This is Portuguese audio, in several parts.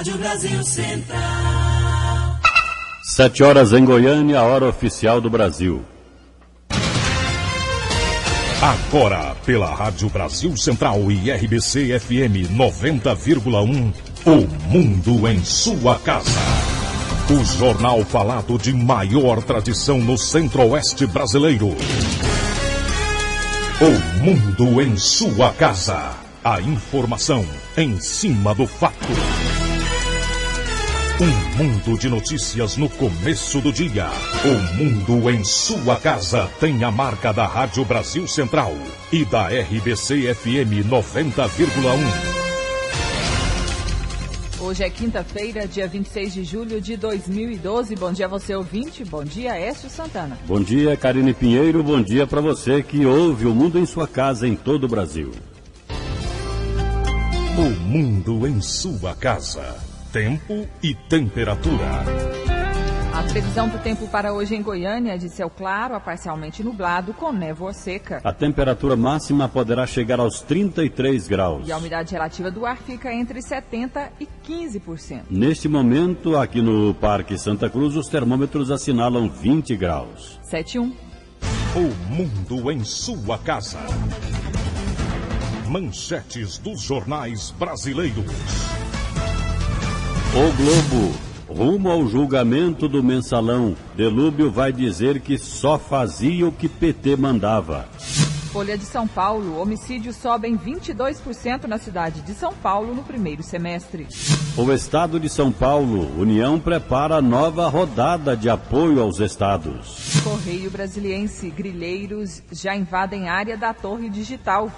Rádio Brasil Central. 7 horas em Goiânia, a hora oficial do Brasil. Agora, pela Rádio Brasil Central e RBC FM 90,1, O Mundo em Sua Casa. O jornal falado de maior tradição no Centro-Oeste brasileiro. O Mundo em Sua Casa. A informação em cima do fato. Um mundo de notícias no começo do dia. O Mundo em Sua Casa tem a marca da Rádio Brasil Central e da RBC FM 90,1. Hoje é quinta-feira, dia 26 de julho de 2012. Bom dia a você, ouvinte. Bom dia, Écio Santana. Bom dia, Karine Pinheiro. Bom dia para você que ouve O Mundo em Sua Casa em todo o Brasil. O Mundo em Sua Casa. Tempo e temperatura. A previsão do tempo para hoje em Goiânia é de céu claro a parcialmente nublado com névoa seca. A temperatura máxima poderá chegar aos 33 graus. E a umidade relativa do ar fica entre 70% e 15%. Neste momento, aqui no Parque Santa Cruz, os termômetros assinalam 20 graus. 7:1. O Mundo em Sua Casa. Manchetes dos jornais brasileiros. O Globo, rumo ao julgamento do mensalão, Delúbio vai dizer que só fazia o que PT mandava. Folha de São Paulo, homicídios sobem 22% na cidade de São Paulo no primeiro semestre. O Estado de São Paulo, União prepara nova rodada de apoio aos estados. Correio Brasiliense, grileiros já invadem área da Torre Digital.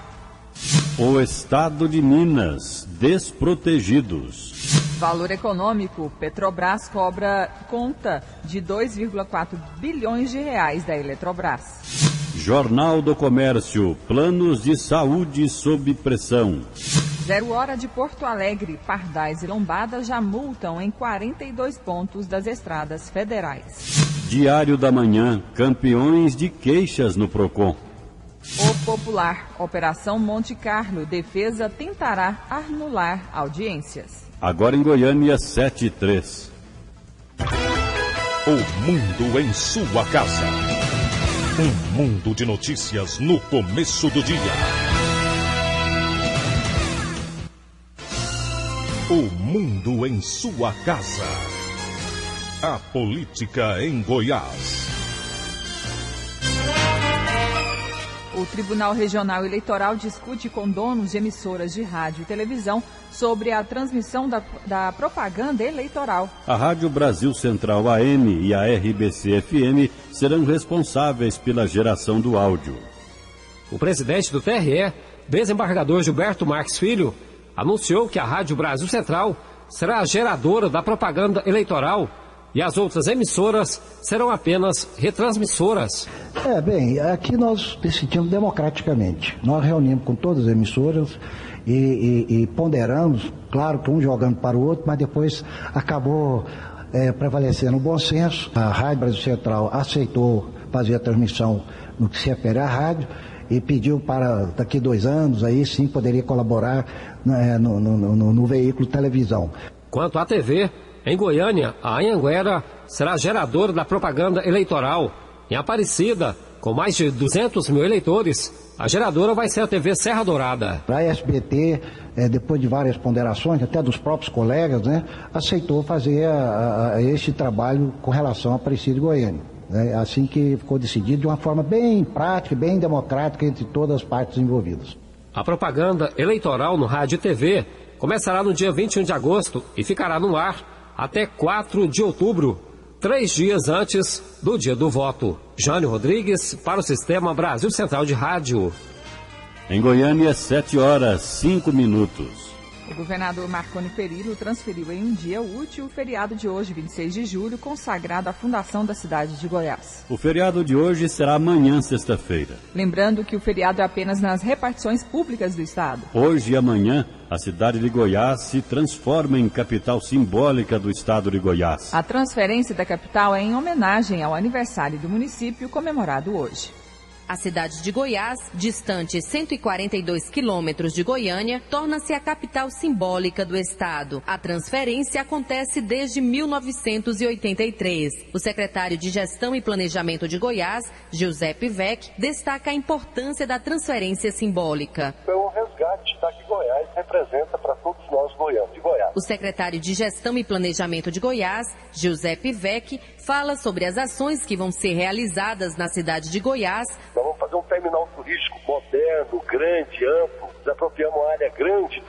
O Estado de Minas, desprotegidos. Valor econômico, Petrobras cobra conta de 2,4 bilhões de reais da Eletrobras. Jornal do Comércio, planos de saúde sob pressão. 0 hora de Porto Alegre, Pardais e Lombadas já multam em 42 pontos das estradas federais. Diário da Manhã, campeões de queixas no Procon. O Popular, Operação Monte Carlo, defesa tentará anular audiências. Agora em Goiânia, 7:03. O Mundo em Sua Casa. Um mundo de notícias no começo do dia. O Mundo em Sua Casa. A política em Goiás. O Tribunal Regional Eleitoral discute com donos de emissoras de rádio e televisão sobre a transmissão da propaganda eleitoral. A Rádio Brasil Central AM e a RBC FM serão responsáveis pela geração do áudio. O presidente do TRE, desembargador Gilberto Marques Filho, anunciou que a Rádio Brasil Central será a geradora da propaganda eleitoral e as outras emissoras serão apenas retransmissoras. Bem, aqui nós decidimos democraticamente. Nós reunimos com todas as emissoras e ponderamos, claro que um jogando para o outro, mas depois acabou prevalecendo o bom senso. A Rádio Brasil Central aceitou fazer a transmissão no que se refere à rádio e pediu para daqui 2 anos, aí sim poderia colaborar no veículo televisão. Quanto à TV, em Goiânia, a Anhanguera será geradora da propaganda eleitoral. Em Aparecida, com mais de 200 mil eleitores, a geradora vai ser a TV Serra Dourada. A SBT, depois de várias ponderações, até dos próprios colegas, aceitou fazer este trabalho com relação a Aparecida e Goiânia. Assim que ficou decidido de uma forma bem prática, bem democrática entre todas as partes envolvidas. A propaganda eleitoral no rádio e TV começará no dia 21 de agosto e ficará no ar até 4 de outubro, 3 dias antes do dia do voto. Jânio Rodrigues para o Sistema Brasil Central de Rádio. Em Goiânia, 7 horas, 5 minutos. O governador Marconi Perillo transferiu em um dia útil o feriado de hoje, 26 de julho, consagrado à fundação da cidade de Goiás. O feriado de hoje será amanhã, sexta-feira. Lembrando que o feriado é apenas nas repartições públicas do estado. Hoje e amanhã, a cidade de Goiás se transforma em capital simbólica do estado de Goiás. A transferência da capital é em homenagem ao aniversário do município comemorado hoje. A cidade de Goiás, distante 142 quilômetros de Goiânia, torna-se a capital simbólica do estado. A transferência acontece desde 1983. O secretário de Gestão e Planejamento de Goiás, Giuseppe Vecchi, destaca a importância da transferência simbólica. É um resgate que Goiás representa para todos nós goianos de Goiás. O secretário de Gestão e Planejamento de Goiás, Giuseppe Vecchi, fala sobre as ações que vão ser realizadas na cidade de Goiás. Nós vamos fazer um terminal turístico moderno, grande, amplo. Desapropriamos uma área grande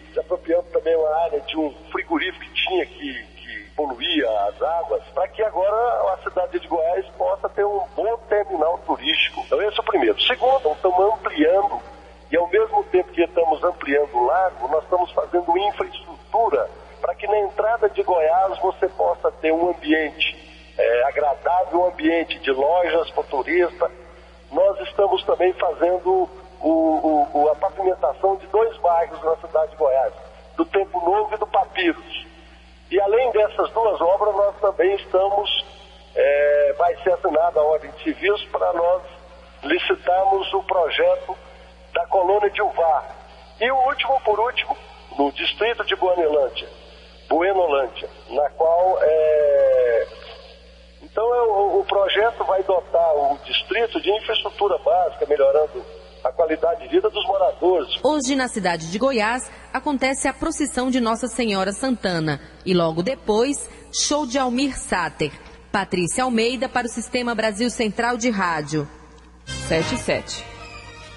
desapropriamos também uma área de um frigorífico que tinha que poluía as águas, para que agora a cidade de Goiás possa ter um bom terminal turístico. Então esse é o primeiro. Segundo, estamos ampliando, e ao mesmo tempo que estamos ampliando o lago, nós estamos fazendo infraestrutura para que na entrada de Goiás você possa ter um ambiente agradável, um ambiente de lojas para turista. Nós estamos também fazendo a pavimentação de 2 bairros na cidade de Goiás, do Tempo Novo e do Papiros. E além dessas 2 obras, nós também vai ser assinada a ordem de serviço para nós licitarmos o projeto da colônia de Uvar. E o último, por último, no distrito de Buenolândia, na qual Então o projeto vai dotar o distrito de infraestrutura básica, melhorando a qualidade de vida dos moradores. Hoje, na cidade de Goiás, acontece a procissão de Nossa Senhora Santana. E logo depois, show de Almir Sater. Patrícia Almeida para o Sistema Brasil Central de Rádio. 7:07.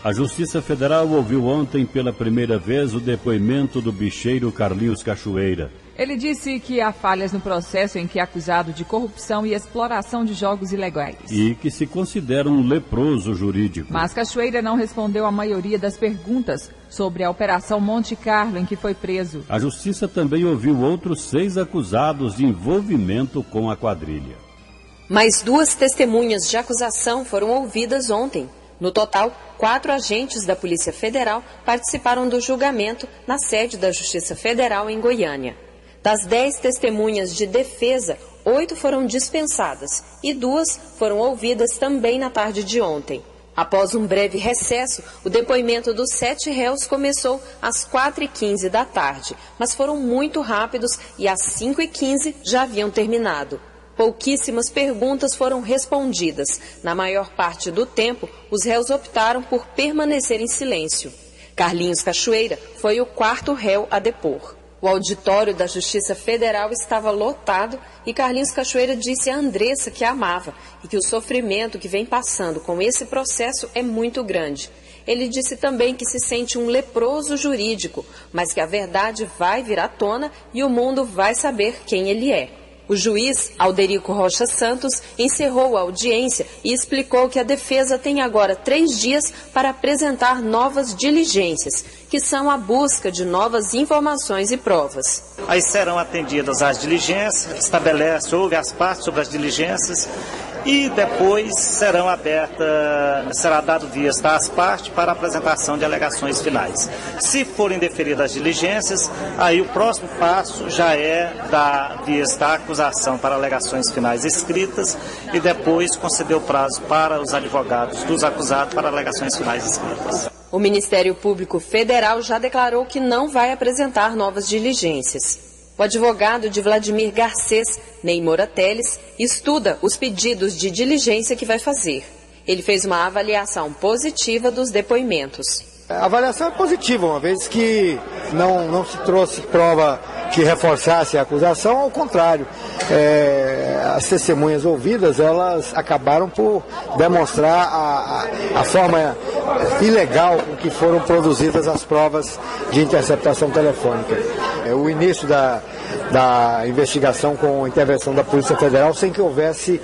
A Justiça Federal ouviu ontem pela primeira vez o depoimento do bicheiro Carlinhos Cachoeira. Ele disse que há falhas no processo em que é acusado de corrupção e exploração de jogos ilegais. E que se considera um leproso jurídico. Mas Cachoeira não respondeu a maioria das perguntas sobre a Operação Monte Carlo em que foi preso. A Justiça também ouviu outros 6 acusados de envolvimento com a quadrilha. Mais 2 testemunhas de acusação foram ouvidas ontem. No total, 4 agentes da Polícia Federal participaram do julgamento na sede da Justiça Federal em Goiânia. Das 10 testemunhas de defesa, 8 foram dispensadas e 2 foram ouvidas também na tarde de ontem. Após um breve recesso, o depoimento dos 7 réus começou às 4h15 da tarde, mas foram muito rápidos e às 5h15 já haviam terminado. Pouquíssimas perguntas foram respondidas. Na maior parte do tempo, os réus optaram por permanecer em silêncio. Carlinhos Cachoeira foi o 4º réu a depor. O auditório da Justiça Federal estava lotado e Carlinhos Cachoeira disse a Andressa que a amava e que o sofrimento que vem passando com esse processo é muito grande. Ele disse também que se sente um leproso jurídico, mas que a verdade vai vir à tona e o mundo vai saber quem ele é. O juiz Alderico Rocha Santos encerrou a audiência e explicou que a defesa tem agora 3 dias para apresentar novas diligências, que são a busca de novas informações e provas. Aí serão atendidas as diligências, ouve as partes sobre as diligências e depois será dado vista às partes para a apresentação de alegações finais. Se forem deferidas as diligências, aí o próximo passo já é dar vista à acusação para alegações finais escritas e depois conceder o prazo para os advogados dos acusados para alegações finais escritas. O Ministério Público Federal já declarou que não vai apresentar novas diligências. O advogado de Vladimir Garcês, Ney Moura Teles, estuda os pedidos de diligência que vai fazer. Ele fez uma avaliação positiva dos depoimentos. A avaliação é positiva, uma vez que não se trouxe prova que reforçasse a acusação, ao contrário. As testemunhas ouvidas, elas acabaram por demonstrar a forma ilegal com que foram produzidas as provas de interceptação telefônica. O início da investigação com intervenção da Polícia Federal sem que houvesse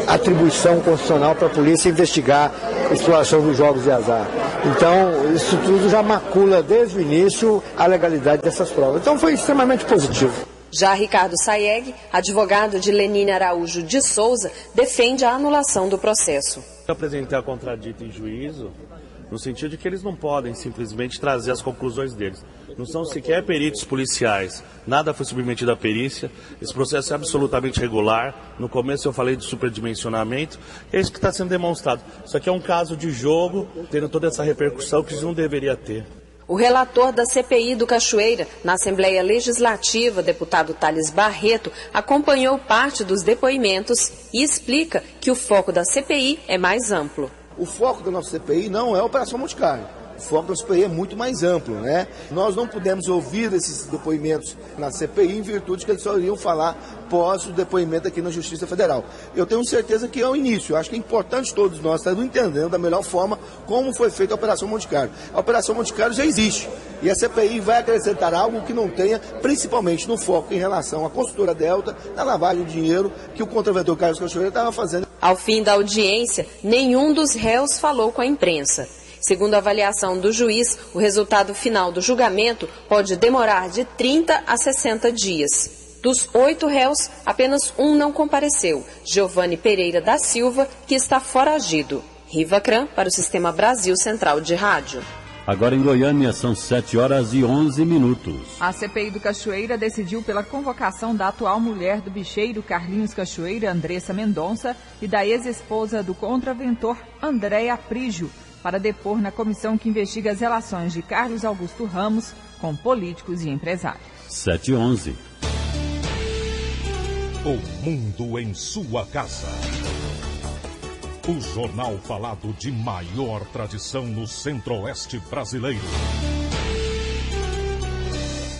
atribuição constitucional para a polícia investigar a exploração dos jogos de azar. Então, isso tudo já macula desde o início a legalidade dessas provas. Então, foi extremamente positivo. Já Ricardo Sayeg, advogado de Lenine Araújo de Souza, defende a anulação do processo. Eu apresentei a contradito em juízo, no sentido de que eles não podem simplesmente trazer as conclusões deles. não são sequer peritos policiais, nada foi submetido à perícia, esse processo é absolutamente regular, no começo eu falei de superdimensionamento, é isso que está sendo demonstrado. Isso aqui é um caso de jogo, tendo toda essa repercussão que isso não deveria ter. O relator da CPI do Cachoeira, na Assembleia Legislativa, deputado Thales Barreto, acompanhou parte dos depoimentos e explica que o foco da CPI é mais amplo. O foco da nossa CPI não é a Operação Monte Carlo. O foco da CPI é muito mais amplo, né? Nós não pudemos ouvir esses depoimentos na CPI em virtude que eles só iriam falar pós o depoimento aqui na Justiça Federal. Eu tenho certeza que é o início. Eu acho que é importante todos nós estarmos entendendo da melhor forma como foi feita a Operação Monte Carlo. A Operação Monte Carlo já existe e a CPI vai acrescentar algo que não tenha, principalmente no foco em relação à construtora Delta, na lavagem de dinheiro que o contraventor Carlos Cachoeira estava fazendo. Ao fim da audiência, nenhum dos réus falou com a imprensa. Segundo a avaliação do juiz, o resultado final do julgamento pode demorar de 30 a 60 dias. Dos 8 réus, apenas um não compareceu, Giovanni Pereira da Silva, que está foragido. Riva Cran, para o Sistema Brasil Central de Rádio. Agora em Goiânia são 7h11. A CPI do Cachoeira decidiu pela convocação da atual mulher do bicheiro Carlinhos Cachoeira, Andressa Mendonça, e da ex-esposa do contraventor Andréa Prígio, para depor na comissão que investiga as relações de Carlos Augusto Ramos com políticos e empresários. 7h11. O mundo em sua casa. O jornal falado de maior tradição no Centro-Oeste brasileiro.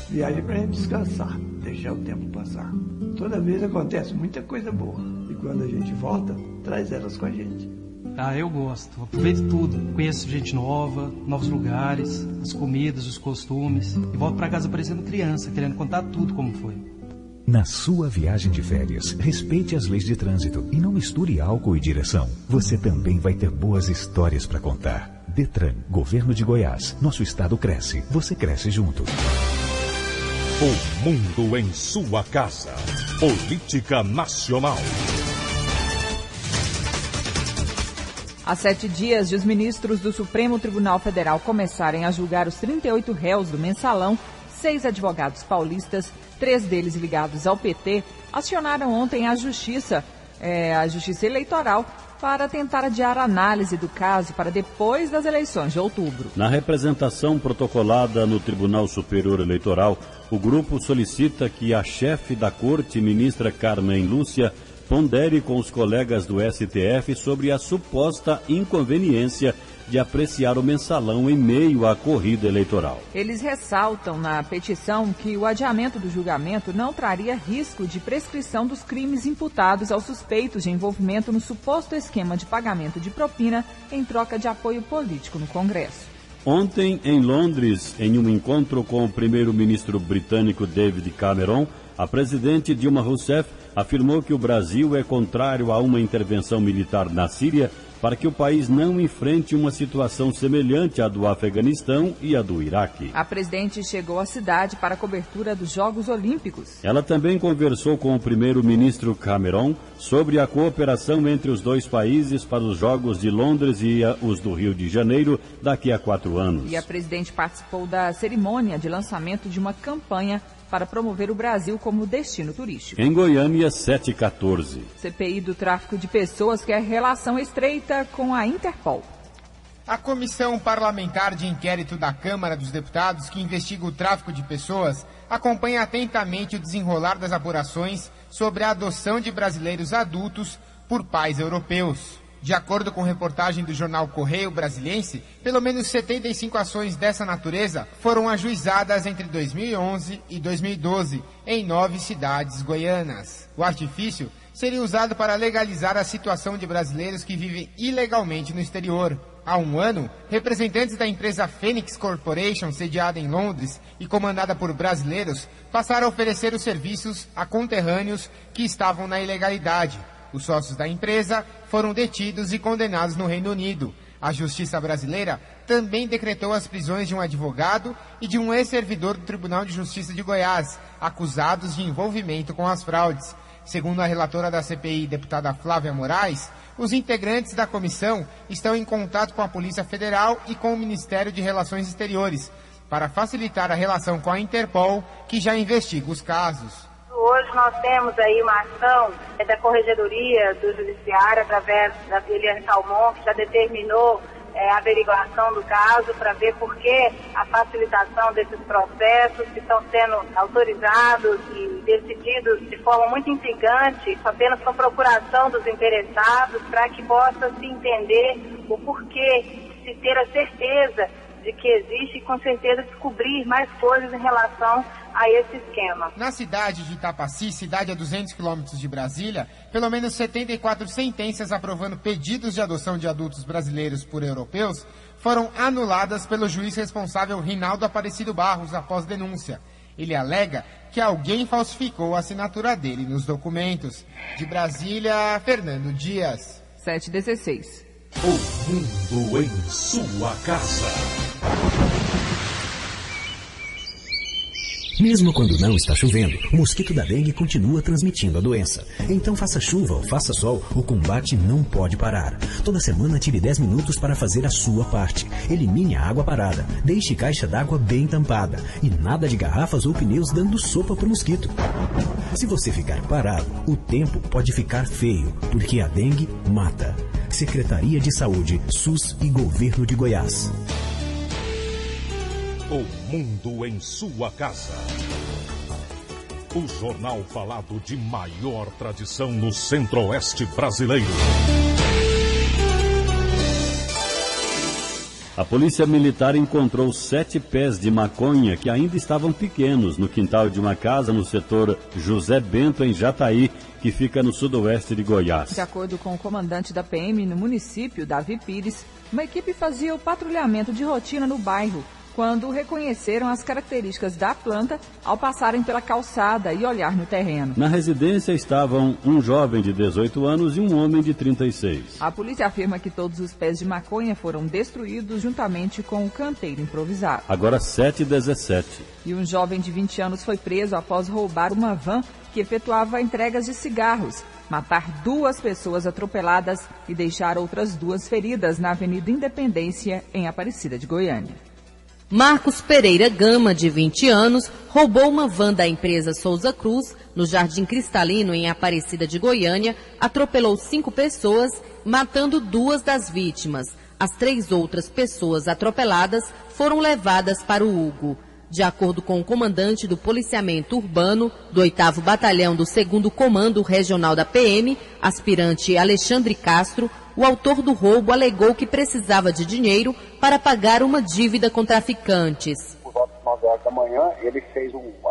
Viagem pra gente descansar, deixar o tempo passar. Toda vez acontece muita coisa boa. E quando a gente volta, traz elas com a gente. Eu gosto. Aproveito tudo. Conheço gente nova, novos lugares, as comidas, os costumes. E volto pra casa parecendo criança, querendo contar tudo como foi. Na sua viagem de férias, respeite as leis de trânsito e não misture álcool e direção. Você também vai ter boas histórias para contar. Detran, Governo de Goiás. Nosso estado cresce. Você cresce junto. O mundo em sua casa. Política nacional. Há 7 dias de os ministros do Supremo Tribunal Federal começarem a julgar os 38 réus do mensalão, 6 advogados paulistas, 3 deles ligados ao PT, acionaram ontem a Justiça Eleitoral, para tentar adiar a análise do caso para depois das eleições de outubro. Na representação protocolada no Tribunal Superior Eleitoral, o grupo solicita que a chefe da Corte, ministra Carmen Lúcia, pondere com os colegas do STF sobre a suposta inconveniência de apreciar o mensalão em meio à corrida eleitoral. Eles ressaltam na petição que o adiamento do julgamento não traria risco de prescrição dos crimes imputados aos suspeitos de envolvimento no suposto esquema de pagamento de propina em troca de apoio político no Congresso. Ontem, em Londres, em um encontro com o primeiro-ministro britânico David Cameron, a presidente Dilma Rousseff afirmou que o Brasil é contrário a uma intervenção militar na Síria para que o país não enfrente uma situação semelhante à do Afeganistão e à do Iraque. A presidente chegou à cidade para a cobertura dos Jogos Olímpicos. Ela também conversou com o primeiro-ministro Cameron sobre a cooperação entre os dois países para os Jogos de Londres e os do Rio de Janeiro daqui a 4 anos. E a presidente participou da cerimônia de lançamento de uma campanha para promover o Brasil como destino turístico. Em Goiânia, 7h14. CPI do tráfico de pessoas quer relação estreita com a Interpol. A Comissão Parlamentar de Inquérito da Câmara dos Deputados, que investiga o tráfico de pessoas, acompanha atentamente o desenrolar das apurações sobre a adoção de brasileiros adultos por pais europeus. De acordo com reportagem do jornal Correio Brasiliense, pelo menos 75 ações dessa natureza foram ajuizadas entre 2011 e 2012 em 9 cidades goianas. O artifício seria usado para legalizar a situação de brasileiros que vivem ilegalmente no exterior. Há um ano, representantes da empresa Phoenix Corporation, sediada em Londres e comandada por brasileiros, passaram a oferecer os serviços a conterrâneos que estavam na ilegalidade. Os sócios da empresa foram detidos e condenados no Reino Unido. A Justiça brasileira também decretou as prisões de um advogado e de um ex-servidor do Tribunal de Justiça de Goiás, acusados de envolvimento com as fraudes. Segundo a relatora da CPI, deputada Flávia Moraes, os integrantes da comissão estão em contato com a Polícia Federal e com o Ministério de Relações Exteriores, para facilitar a relação com a Interpol, que já investiga os casos. Hoje nós temos aí uma ação da Corregedoria do Judiciário, através da Eliane Calmon, que já determinou a averiguação do caso para ver por que a facilitação desses processos que estão sendo autorizados e decididos de forma muito intrigante, apenas com procuração dos interessados, para que possa se entender o porquê, se ter a certeza de que existe e com certeza descobrir mais coisas em relação a esse esquema. Na cidade de Itapaci, cidade a 200 quilômetros de Brasília, pelo menos 74 sentenças aprovando pedidos de adoção de adultos brasileiros por europeus foram anuladas pelo juiz responsável Rinaldo Aparecido Barros após denúncia. Ele alega que alguém falsificou a assinatura dele nos documentos. De Brasília, Fernando Dias. 7h16. O mundo em sua casa. Mesmo quando não está chovendo, o mosquito da dengue continua transmitindo a doença. Então faça chuva ou faça sol, o combate não pode parar. Toda semana tire 10 minutos para fazer a sua parte. Elimine a água parada, deixe caixa d'água bem tampada e nada de garrafas ou pneus dando sopa para o mosquito. Se você ficar parado, o tempo pode ficar feio, porque a dengue mata. Secretaria de Saúde, SUS e Governo de Goiás. O mundo em sua casa. O jornal falado de maior tradição no Centro-Oeste brasileiro. A Polícia Militar encontrou 7 pés de maconha que ainda estavam pequenos no quintal de uma casa no setor José Bento, em Jataí, que fica no sudoeste de Goiás. De acordo com o comandante da PM no município, Davi Pires, uma equipe fazia o patrulhamento de rotina no bairro, quando reconheceram as características da planta ao passarem pela calçada e olhar no terreno. Na residência estavam um jovem de 18 anos e um homem de 36. A polícia afirma que todos os pés de maconha foram destruídos juntamente com o canteiro improvisado. Agora 7h17. E um jovem de 20 anos foi preso após roubar uma van que efetuava entregas de cigarros, matar 2 pessoas atropeladas e deixar outras 2 feridas na Avenida Independência, em Aparecida de Goiânia. Marcos Pereira Gama, de 20 anos, roubou uma van da empresa Souza Cruz, no Jardim Cristalino, em Aparecida de Goiânia, atropelou 5 pessoas, matando 2 das vítimas. As 3 outras pessoas atropeladas foram levadas para o Hugo. De acordo com o comandante do policiamento urbano do 8º Batalhão do 2º Comando Regional da PM, aspirante Alexandre Castro, o autor do roubo alegou que precisava de dinheiro para pagar uma dívida com traficantes. Por volta das 9 horas da manhã, ele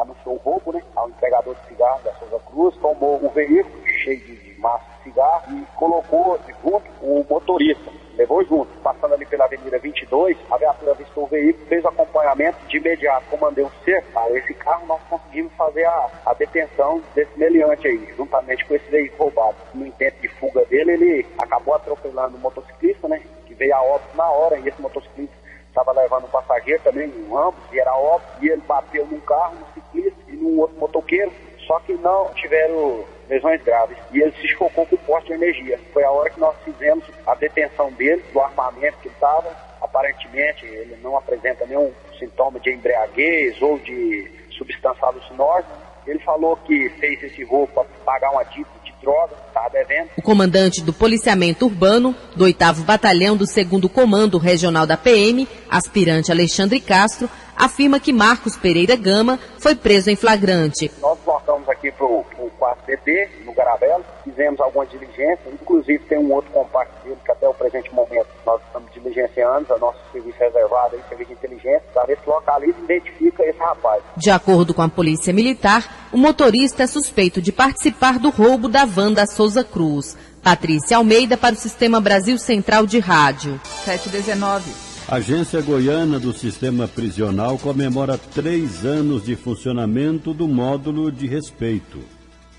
anunciou o roubo, ao entregador de cigarro da Souza Cruz, tomou um veículo cheio de massa de cigarro e colocou junto o motorista. Levou junto, passando ali pela Avenida 22, a viatura avistou o veículo, fez o acompanhamento de imediato, comandei um cerco a esse carro, nós conseguimos fazer a detenção desse meliante aí, juntamente com esse veículo roubado. No intento de fuga dele, ele acabou atropelando um motociclista, que veio a óbito na hora, e esse motociclista estava levando um passageiro também, ambos, e era óbito, e ele bateu num carro, num ciclista e num outro motoqueiro, só que não tiveram lesões graves, e ele se chocou com o poste de energia. Foi a hora que nós fizemos a detenção dele, do armamento que ele estava. Aparentemente, ele não apresenta nenhum sintoma de embriaguez ou de substância alucinógena. Ele falou que fez esse roubo para pagar uma dívida de droga, estava devendo. O comandante do policiamento urbano do 8º Batalhão do 2º Comando Regional da PM, aspirante Alexandre Castro, afirma que Marcos Pereira Gama foi preso em flagrante. Nós voltamos aqui para o 4DT, no Garabelo, fizemos algumas diligências, inclusive tem um outro compacto dele que até o presente momento nós estamos diligenciando, a nosso serviço reservado, serviço de inteligência, para ver se localiza e identifica esse rapaz. De acordo com a Polícia Militar, o motorista é suspeito de participar do roubo da van da Souza Cruz. Patrícia Almeida para o Sistema Brasil Central de Rádio. 7h19. A Agência Goiana do Sistema Prisional comemora 3 anos de funcionamento do Módulo de Respeito.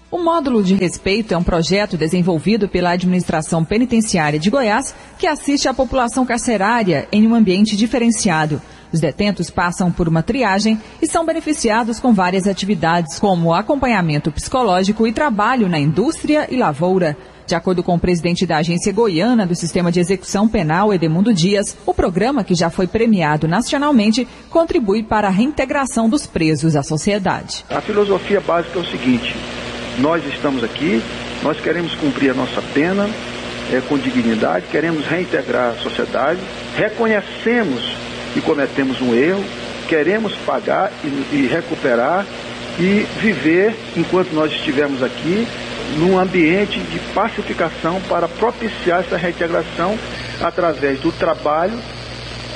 O Módulo de Respeito é um projeto desenvolvido pela Administração Penitenciária de Goiás que assiste a população carcerária em um ambiente diferenciado. Os detentos passam por uma triagem e são beneficiados com várias atividades, como acompanhamento psicológico e trabalho na indústria e lavoura. De acordo com o presidente da Agência Goiana do Sistema de Execução Penal, Edemundo Dias, o programa, que já foi premiado nacionalmente, contribui para a reintegração dos presos à sociedade. A filosofia básica é o seguinte: nós estamos aqui, nós queremos cumprir a nossa pena com dignidade, queremos reintegrar a sociedade, reconhecemos que cometemos um erro, queremos pagar e recuperar e viver, enquanto nós estivermos aqui, num ambiente de pacificação para propiciar essa reintegração através do trabalho,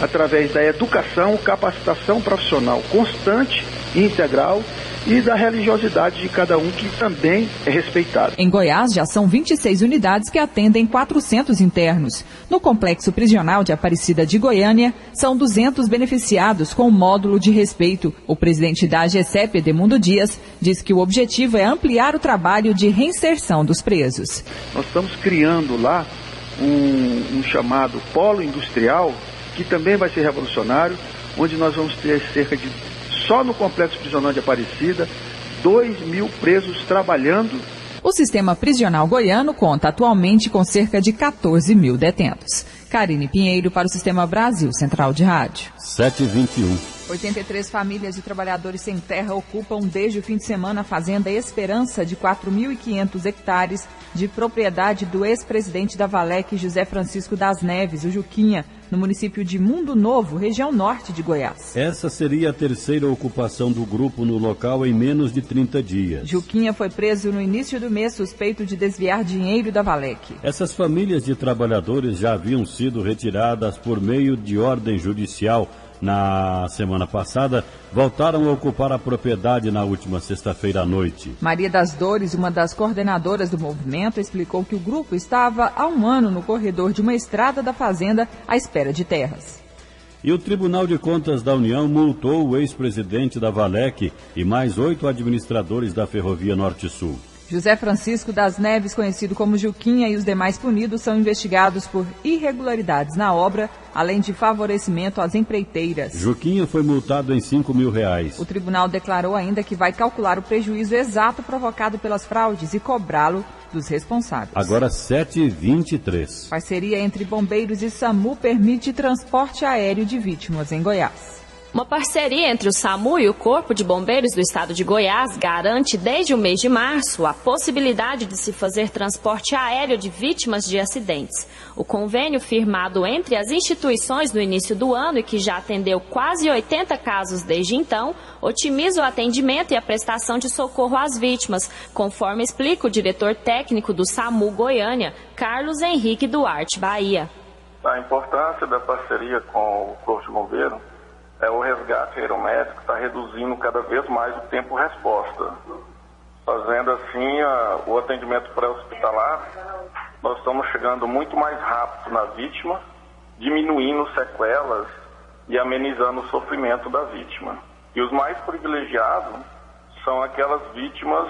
através da educação, capacitação profissional constante e integral e da religiosidade de cada um, que também é respeitado. Em Goiás, já são 26 unidades que atendem 400 internos. No Complexo Prisional de Aparecida de Goiânia, são 200 beneficiados com o módulo de respeito. O presidente da AGECEP, Edemundo Dias, diz que o objetivo é ampliar o trabalho de reinserção dos presos. Nós estamos criando lá um chamado polo industrial, que também vai ser revolucionário, onde nós vamos ter cerca de, só no Complexo Prisional de Aparecida, 2.000 presos trabalhando. O sistema prisional goiano conta atualmente com cerca de 14.000 detentos. Karine Pinheiro para o Sistema Brasil Central de Rádio. 7h21. 83 famílias de trabalhadores sem terra ocupam desde o fim de semana a Fazenda Esperança, de 4.500 hectares, de propriedade do ex-presidente da Valec, José Francisco das Neves, o Juquinha, no município de Mundo Novo, região norte de Goiás. Essa seria a terceira ocupação do grupo no local em menos de 30 dias. Juquinha foi preso no início do mês suspeito de desviar dinheiro da Valec. Essas famílias de trabalhadores já haviam sido retiradas por meio de ordem judicial. Na semana passada, voltaram a ocupar a propriedade na última sexta-feira à noite. Maria das Dores, uma das coordenadoras do movimento, explicou que o grupo estava há um ano no corredor de uma estrada da fazenda à espera de terras. E o Tribunal de Contas da União multou o ex-presidente da Valec e mais 8 administradores da Ferrovia Norte-Sul. José Francisco das Neves, conhecido como Juquinha, e os demais punidos são investigados por irregularidades na obra, além de favorecimento às empreiteiras. Juquinha foi multado em R$5.000. O tribunal declarou ainda que vai calcular o prejuízo exato provocado pelas fraudes e cobrá-lo dos responsáveis. Agora 7h23. Parceria entre bombeiros e SAMU permite transporte aéreo de vítimas em Goiás. Uma parceria entre o SAMU e o Corpo de Bombeiros do Estado de Goiás garante desde o mês de março a possibilidade de se fazer transporte aéreo de vítimas de acidentes. O convênio firmado entre as instituições no início do ano e que já atendeu quase 80 casos desde então, otimiza o atendimento e a prestação de socorro às vítimas, conforme explica o diretor técnico do SAMU Goiânia, Carlos Henrique Duarte Bahia. A importância da parceria com o Corpo de Bombeiros o resgate aeromédico está reduzindo cada vez mais o tempo-resposta. Fazendo assim o atendimento pré-hospitalar, nós estamos chegando muito mais rápido na vítima, diminuindo sequelas e amenizando o sofrimento da vítima. E os mais privilegiados são aquelas vítimas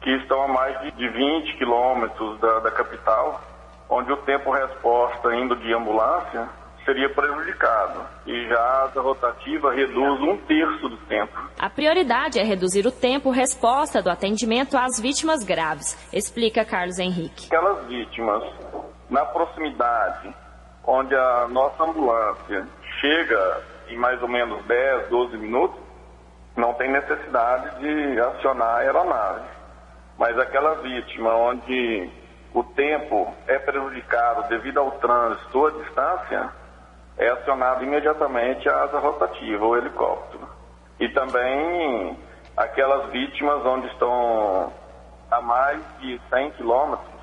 que estão a mais de 20 quilômetros da capital, onde o tempo-resposta indo de ambulância seria prejudicado, e já a asa rotativa reduz 1/3 do tempo. A prioridade é reduzir o tempo-resposta do atendimento às vítimas graves, explica Carlos Henrique. Aquelas vítimas na proximidade, onde a nossa ambulância chega em mais ou menos 10, 12 minutos, não tem necessidade de acionar a aeronave. Mas aquela vítima onde o tempo é prejudicado devido ao trânsito ou à distância, é acionado imediatamente a asa rotativa, o helicóptero. E também aquelas vítimas onde estão a mais de 100 quilômetros,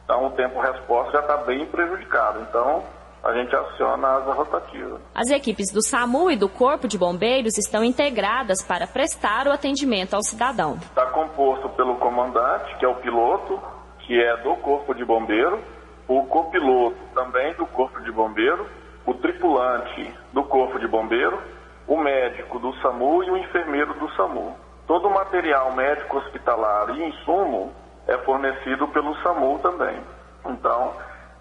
então o tempo-resposta já está bem prejudicado. Então, a gente aciona a asa rotativa. As equipes do SAMU e do Corpo de Bombeiros estão integradas para prestar o atendimento ao cidadão. Está composto pelo comandante, que é o piloto, que é do Corpo de Bombeiro, o copiloto também do Corpo de Bombeiro, o tripulante do Corpo de Bombeiro, o médico do SAMU e o enfermeiro do SAMU. Todo o material médico hospitalar e insumo é fornecido pelo SAMU também. Então,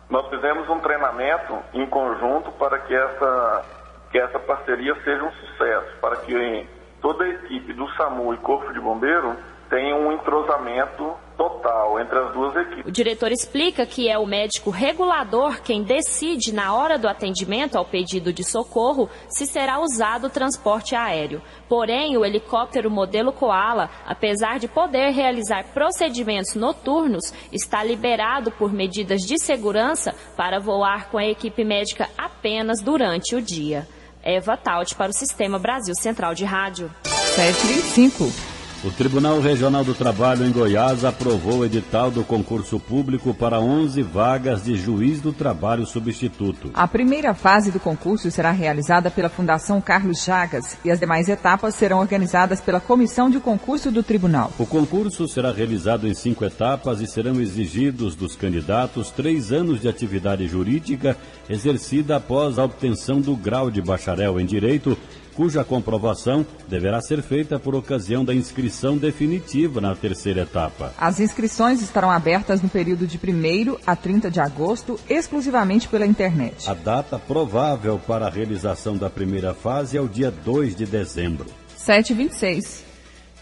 nós fizemos um treinamento em conjunto para que essa parceria seja um sucesso, para que toda a equipe do SAMU e Corpo de Bombeiro tenha um entrosamento total entre as duas equipes. O diretor explica que é o médico regulador quem decide na hora do atendimento ao pedido de socorro se será usado o transporte aéreo. Porém, o helicóptero modelo Koala, apesar de poder realizar procedimentos noturnos, está liberado por medidas de segurança para voar com a equipe médica apenas durante o dia. Eva Taut para o Sistema Brasil Central de Rádio. 7h25. O Tribunal Regional do Trabalho em Goiás aprovou o edital do concurso público para 11 vagas de juiz do trabalho substituto. A primeira fase do concurso será realizada pela Fundação Carlos Chagas e as demais etapas serão organizadas pela Comissão de Concurso do Tribunal. O concurso será realizado em 5 etapas e serão exigidos dos candidatos 3 anos de atividade jurídica exercida após a obtenção do grau de bacharel em Direito, cuja comprovação deverá ser feita por ocasião da inscrição definitiva na terceira etapa. As inscrições estarão abertas no período de 1º a 30 de agosto, exclusivamente pela internet. A data provável para a realização da primeira fase é o dia 2 de dezembro. 7h26.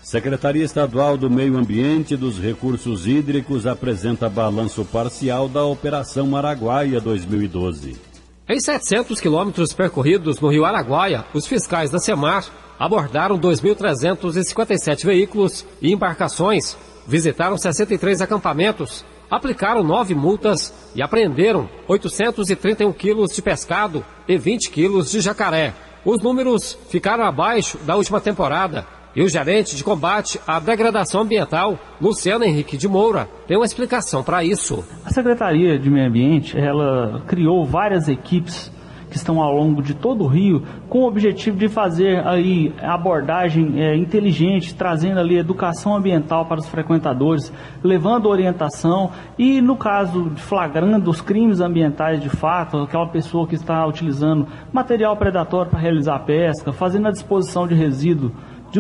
Secretaria Estadual do Meio Ambiente e dos Recursos Hídricos apresenta balanço parcial da Operação Araguaia 2012. Em 700 quilômetros percorridos no Rio Araguaia, os fiscais da SEMAR abordaram 2.357 veículos e embarcações, visitaram 63 acampamentos, aplicaram 9 multas e apreenderam 831 quilos de pescado e 20 quilos de jacaré. Os números ficaram abaixo da última temporada. E o gerente de combate à degradação ambiental, Luciano Henrique de Moura, tem uma explicação para isso. A Secretaria de Meio Ambiente, ela criou várias equipes que estão ao longo de todo o Rio, com o objetivo de fazer aí abordagem inteligente, trazendo ali educação ambiental para os frequentadores, levando orientação e, no caso, flagrando os crimes ambientais de fato, aquela pessoa que está utilizando material predatório para realizar a pesca, fazendo a disposição de resíduo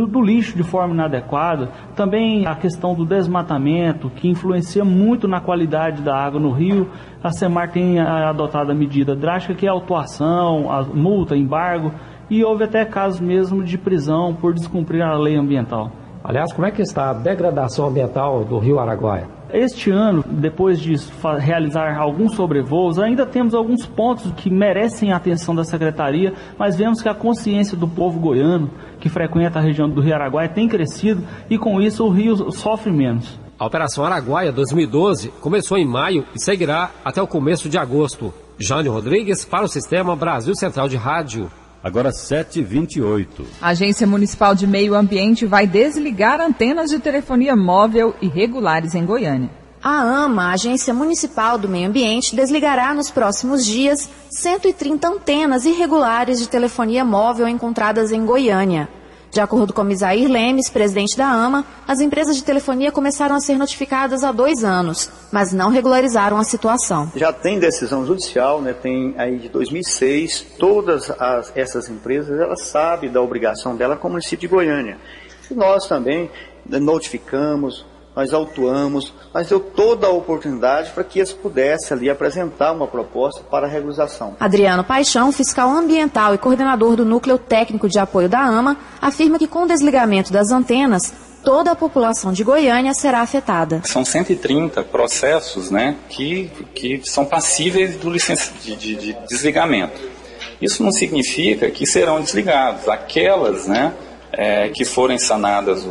do lixo de forma inadequada, também a questão do desmatamento, que influencia muito na qualidade da água no rio. A SEMAR tem adotado a medida drástica, que é a autuação, a multa, embargo, e houve até casos mesmo de prisão por descumprir a lei ambiental. Aliás, como é que está a degradação ambiental do Rio Araguaia? Este ano, depois de realizar alguns sobrevoos, ainda temos alguns pontos que merecem a atenção da Secretaria, mas vemos que a consciência do povo goiano que frequenta a região do Rio Araguaia tem crescido e com isso o rio sofre menos. A Operação Araguaia 2012 começou em maio e seguirá até o começo de agosto. Jânio Rodrigues para o Sistema Brasil Central de Rádio. Agora 7h28. A Agência Municipal de Meio Ambiente vai desligar antenas de telefonia móvel irregulares em Goiânia. A AMA, a Agência Municipal do Meio Ambiente, desligará nos próximos dias 130 antenas irregulares de telefonia móvel encontradas em Goiânia. De acordo com Misair Lemes, presidente da AMA, as empresas de telefonia começaram a ser notificadas há 2 anos, mas não regularizaram a situação. Já tem decisão judicial, tem aí de 2006, todas essas empresas, elas sabem da obrigação dela com o município de Goiânia. E nós também notificamos, nós autuamos, mas deu toda a oportunidade para que eles pudessem ali apresentar uma proposta para a regularização. Adriano Paixão, fiscal ambiental e coordenador do Núcleo Técnico de Apoio da AMA, afirma que com o desligamento das antenas, toda a população de Goiânia será afetada. São 130 processos que são passíveis de desligamento. Isso não significa que serão desligados. Aquelas que forem sanadas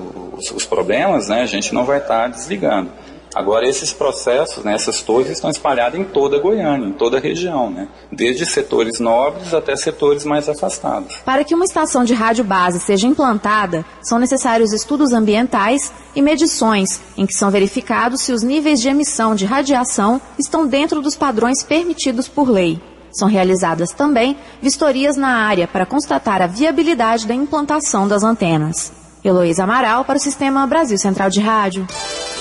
os problemas, a gente não vai estar desligando. Agora, esses processos, essas torres estão espalhadas em toda Goiânia, em toda a região, desde setores nobres até setores mais afastados. Para que uma estação de rádio base seja implantada, são necessários estudos ambientais e medições, em que são verificados se os níveis de emissão de radiação estão dentro dos padrões permitidos por lei. São realizadas também vistorias na área para constatar a viabilidade da implantação das antenas. Heloísa Amaral para o Sistema Brasil Central de Rádio.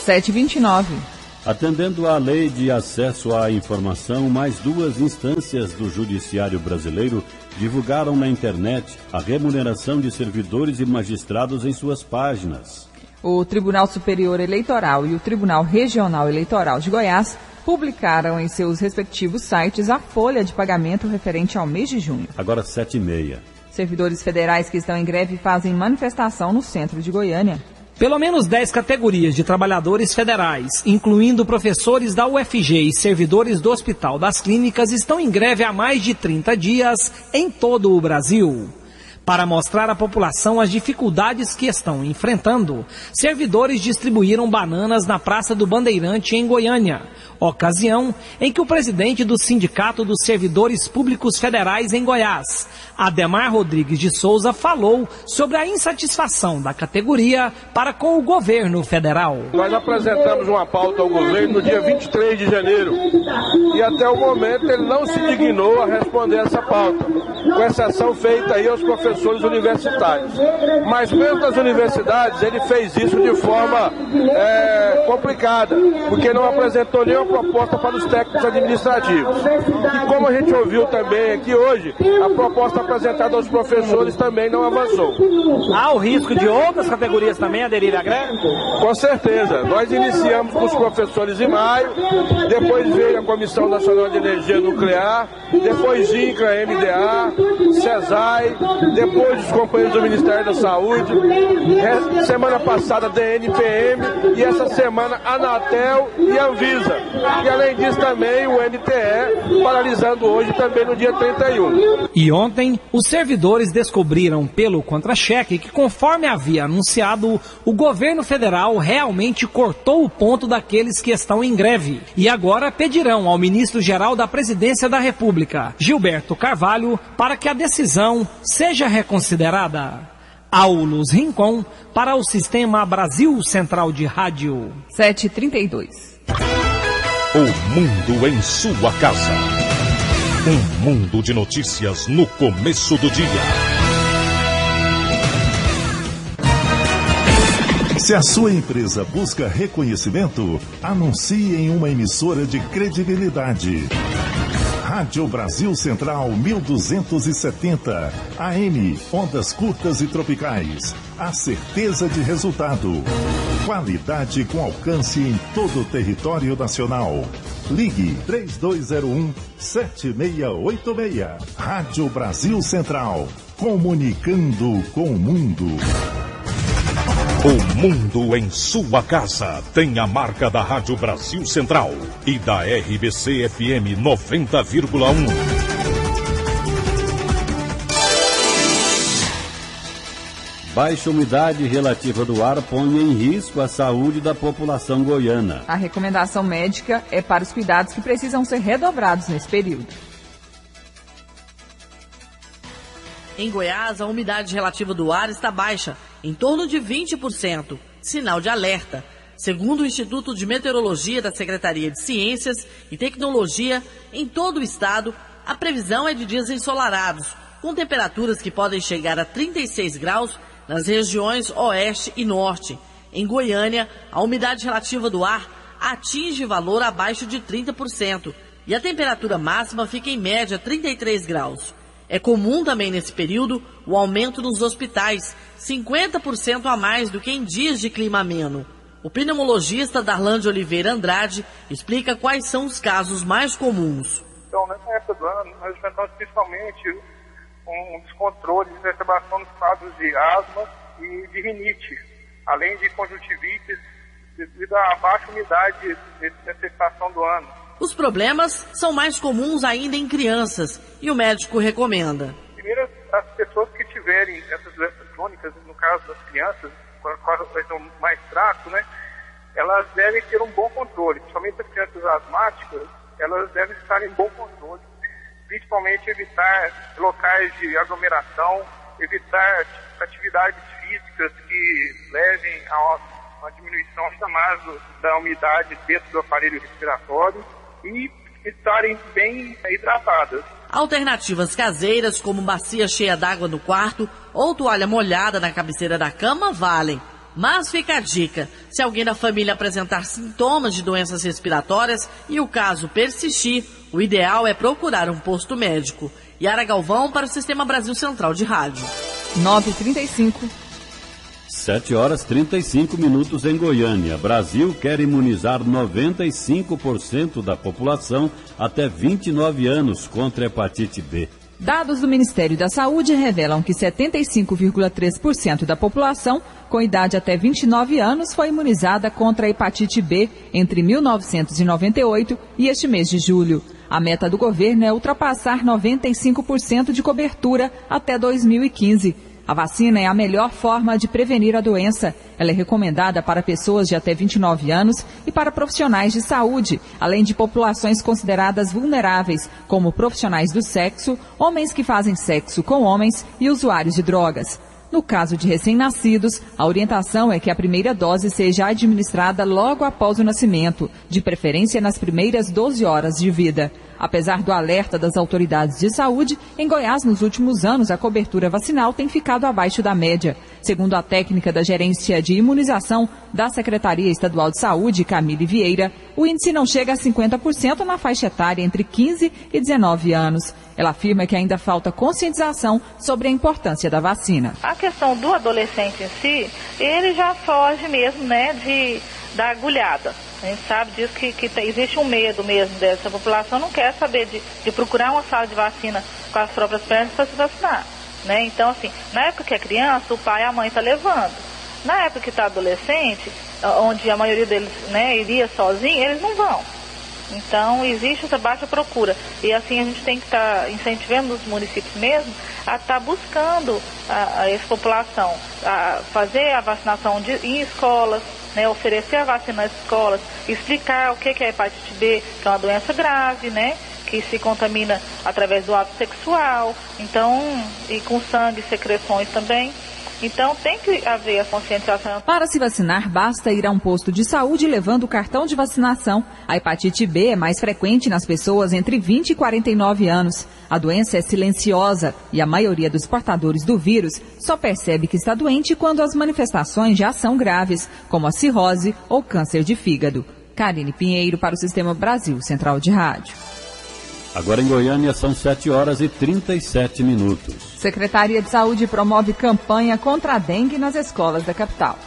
7h29. Atendendo à Lei de Acesso à Informação, mais 2 instâncias do Judiciário Brasileiro divulgaram na internet a remuneração de servidores e magistrados em suas páginas. O Tribunal Superior Eleitoral e o Tribunal Regional Eleitoral de Goiás publicaram em seus respectivos sites a folha de pagamento referente ao mês de junho. Agora 7h30. Servidores federais que estão em greve fazem manifestação no centro de Goiânia. Pelo menos 10 categorias de trabalhadores federais, incluindo professores da UFG e servidores do Hospital das Clínicas, estão em greve há mais de 30 dias em todo o Brasil. Para mostrar à população as dificuldades que estão enfrentando, servidores distribuíram bananas na Praça do Bandeirante, em Goiânia, ocasião em que o presidente do Sindicato dos Servidores Públicos Federais em Goiás, Ademar Rodrigues de Souza, falou sobre a insatisfação da categoria para com o governo federal. Nós apresentamos uma pauta ao governo no dia 23 de janeiro e até o momento ele não se dignou a responder essa pauta, com exceção feita aí aos professores universitários. Mas mesmo das universidades ele fez isso de forma complicada, porque não apresentou nenhuma proposta para os técnicos administrativos. E como a gente ouviu também aqui hoje, a proposta apresentada aos professores também não avançou. Há o risco de outras categorias também aderirem à greve? Com certeza. Nós iniciamos com os professores em maio, depois veio a Comissão Nacional de Energia Nuclear, depois INCRA, MDA, CESAI, depois os companheiros do Ministério da Saúde, semana passada DNPM e essa semana Anatel e Anvisa. E além disso também o NTE, paralisando hoje também no dia 31. E ontem, os servidores descobriram pelo contra-cheque que, conforme havia anunciado, o governo federal realmente cortou o ponto daqueles que estão em greve. E agora pedirão ao ministro-geral da Presidência da República, Gilberto Carvalho, para que a decisão seja reconsiderada. Aulus Rincon, para o Sistema Brasil Central de Rádio. 7h32. O mundo em sua casa. Um mundo de notícias no começo do dia. Se a sua empresa busca reconhecimento, anuncie em uma emissora de credibilidade. Rádio Brasil Central 1270, AM, ondas curtas e tropicais. A certeza de resultado. Qualidade com alcance em todo o território nacional. Ligue 3201-7686. Rádio Brasil Central. Comunicando com o mundo. O mundo em sua casa tem a marca da Rádio Brasil Central e da RBC FM 90,1. Baixa umidade relativa do ar põe em risco a saúde da população goiana. A recomendação médica é para os cuidados que precisam ser redobrados nesse período. Em Goiás, a umidade relativa do ar está baixa, em torno de 20%, sinal de alerta. Segundo o Instituto de Meteorologia da Secretaria de Ciências e Tecnologia, em todo o estado, a previsão é de dias ensolarados, com temperaturas que podem chegar a 36 graus nas regiões oeste e norte. Em Goiânia, a umidade relativa do ar atinge valor abaixo de 30% e a temperatura máxima fica em média 33 graus. É comum também nesse período o aumento nos hospitais, 50% a mais do que em dias de clima ameno. O pneumologista Darlan de Oliveira Andrade explica quais são os casos mais comuns. Então, nessa época do ano, nós enfrentamos principalmente um descontrole de exacerbação dos quadros de asma e de rinite, além de conjuntivite devido à baixa umidade nessa estação do ano. Os problemas são mais comuns ainda em crianças e o médico recomenda. Primeiro, as pessoas que tiverem essas doenças crônicas, no caso das crianças, com as quais são mais fracos, né, elas devem ter um bom controle, principalmente as crianças asmáticas, elas devem estar em bom controle, principalmente evitar locais de aglomeração, evitar atividades físicas que levem a uma diminuição ainda mais da umidade dentro do aparelho respiratório e estarem bem hidratadas. Alternativas caseiras, como bacia cheia d'água no quarto ou toalha molhada na cabeceira da cama, valem. Mas fica a dica, se alguém da família apresentar sintomas de doenças respiratórias e o caso persistir, o ideal é procurar um posto médico. Yara Galvão para o Sistema Brasil Central de Rádio. 9h35. 7h35 em Goiânia. Brasil quer imunizar 95% da população até 29 anos contra a hepatite B. Dados do Ministério da Saúde revelam que 75,3% da população com idade até 29 anos foi imunizada contra a hepatite B entre 1998 e este mês de julho. A meta do governo é ultrapassar 95% de cobertura até 2015. A vacina é a melhor forma de prevenir a doença. Ela é recomendada para pessoas de até 29 anos e para profissionais de saúde, além de populações consideradas vulneráveis, como profissionais do sexo, homens que fazem sexo com homens e usuários de drogas. No caso de recém-nascidos, a orientação é que a primeira dose seja administrada logo após o nascimento, de preferência nas primeiras 12 horas de vida. Apesar do alerta das autoridades de saúde, em Goiás, nos últimos anos, a cobertura vacinal tem ficado abaixo da média. Segundo a técnica da Gerência de Imunização da Secretaria Estadual de Saúde, Camille Vieira, o índice não chega a 50% na faixa etária entre 15 e 19 anos. Ela afirma que ainda falta conscientização sobre a importância da vacina. A questão do adolescente em si, ele já foge mesmo, da agulhada. A gente sabe disso que existe um medo mesmo dessa população, não quer saber de procurar uma sala de vacina com as próprias pernas para se vacinar, né? Então, assim, na época que é criança, o pai e a mãe estão levando. Na época que está adolescente, onde a maioria deles, iria sozinho, eles não vão. Então, existe essa baixa procura. E assim, a gente tem que estar incentivando os municípios mesmo a estar buscando a essa população, a fazer a vacinação em escolas, oferecer a vacina nas escolas, explicar o que é a hepatite B, que é uma doença grave, que se contamina através do ato sexual, então, e com sangue e secreções também. Então, tem que haver a conscientização. Para se vacinar, basta ir a um posto de saúde levando o cartão de vacinação. A hepatite B é mais frequente nas pessoas entre 20 e 49 anos. A doença é silenciosa e a maioria dos portadores do vírus só percebe que está doente quando as manifestações já são graves, como a cirrose ou câncer de fígado. Karine Pinheiro para o Sistema Brasil Central de Rádio. Agora em Goiânia são 7h37. Secretaria de Saúde promove campanha contra a dengue nas escolas da capital.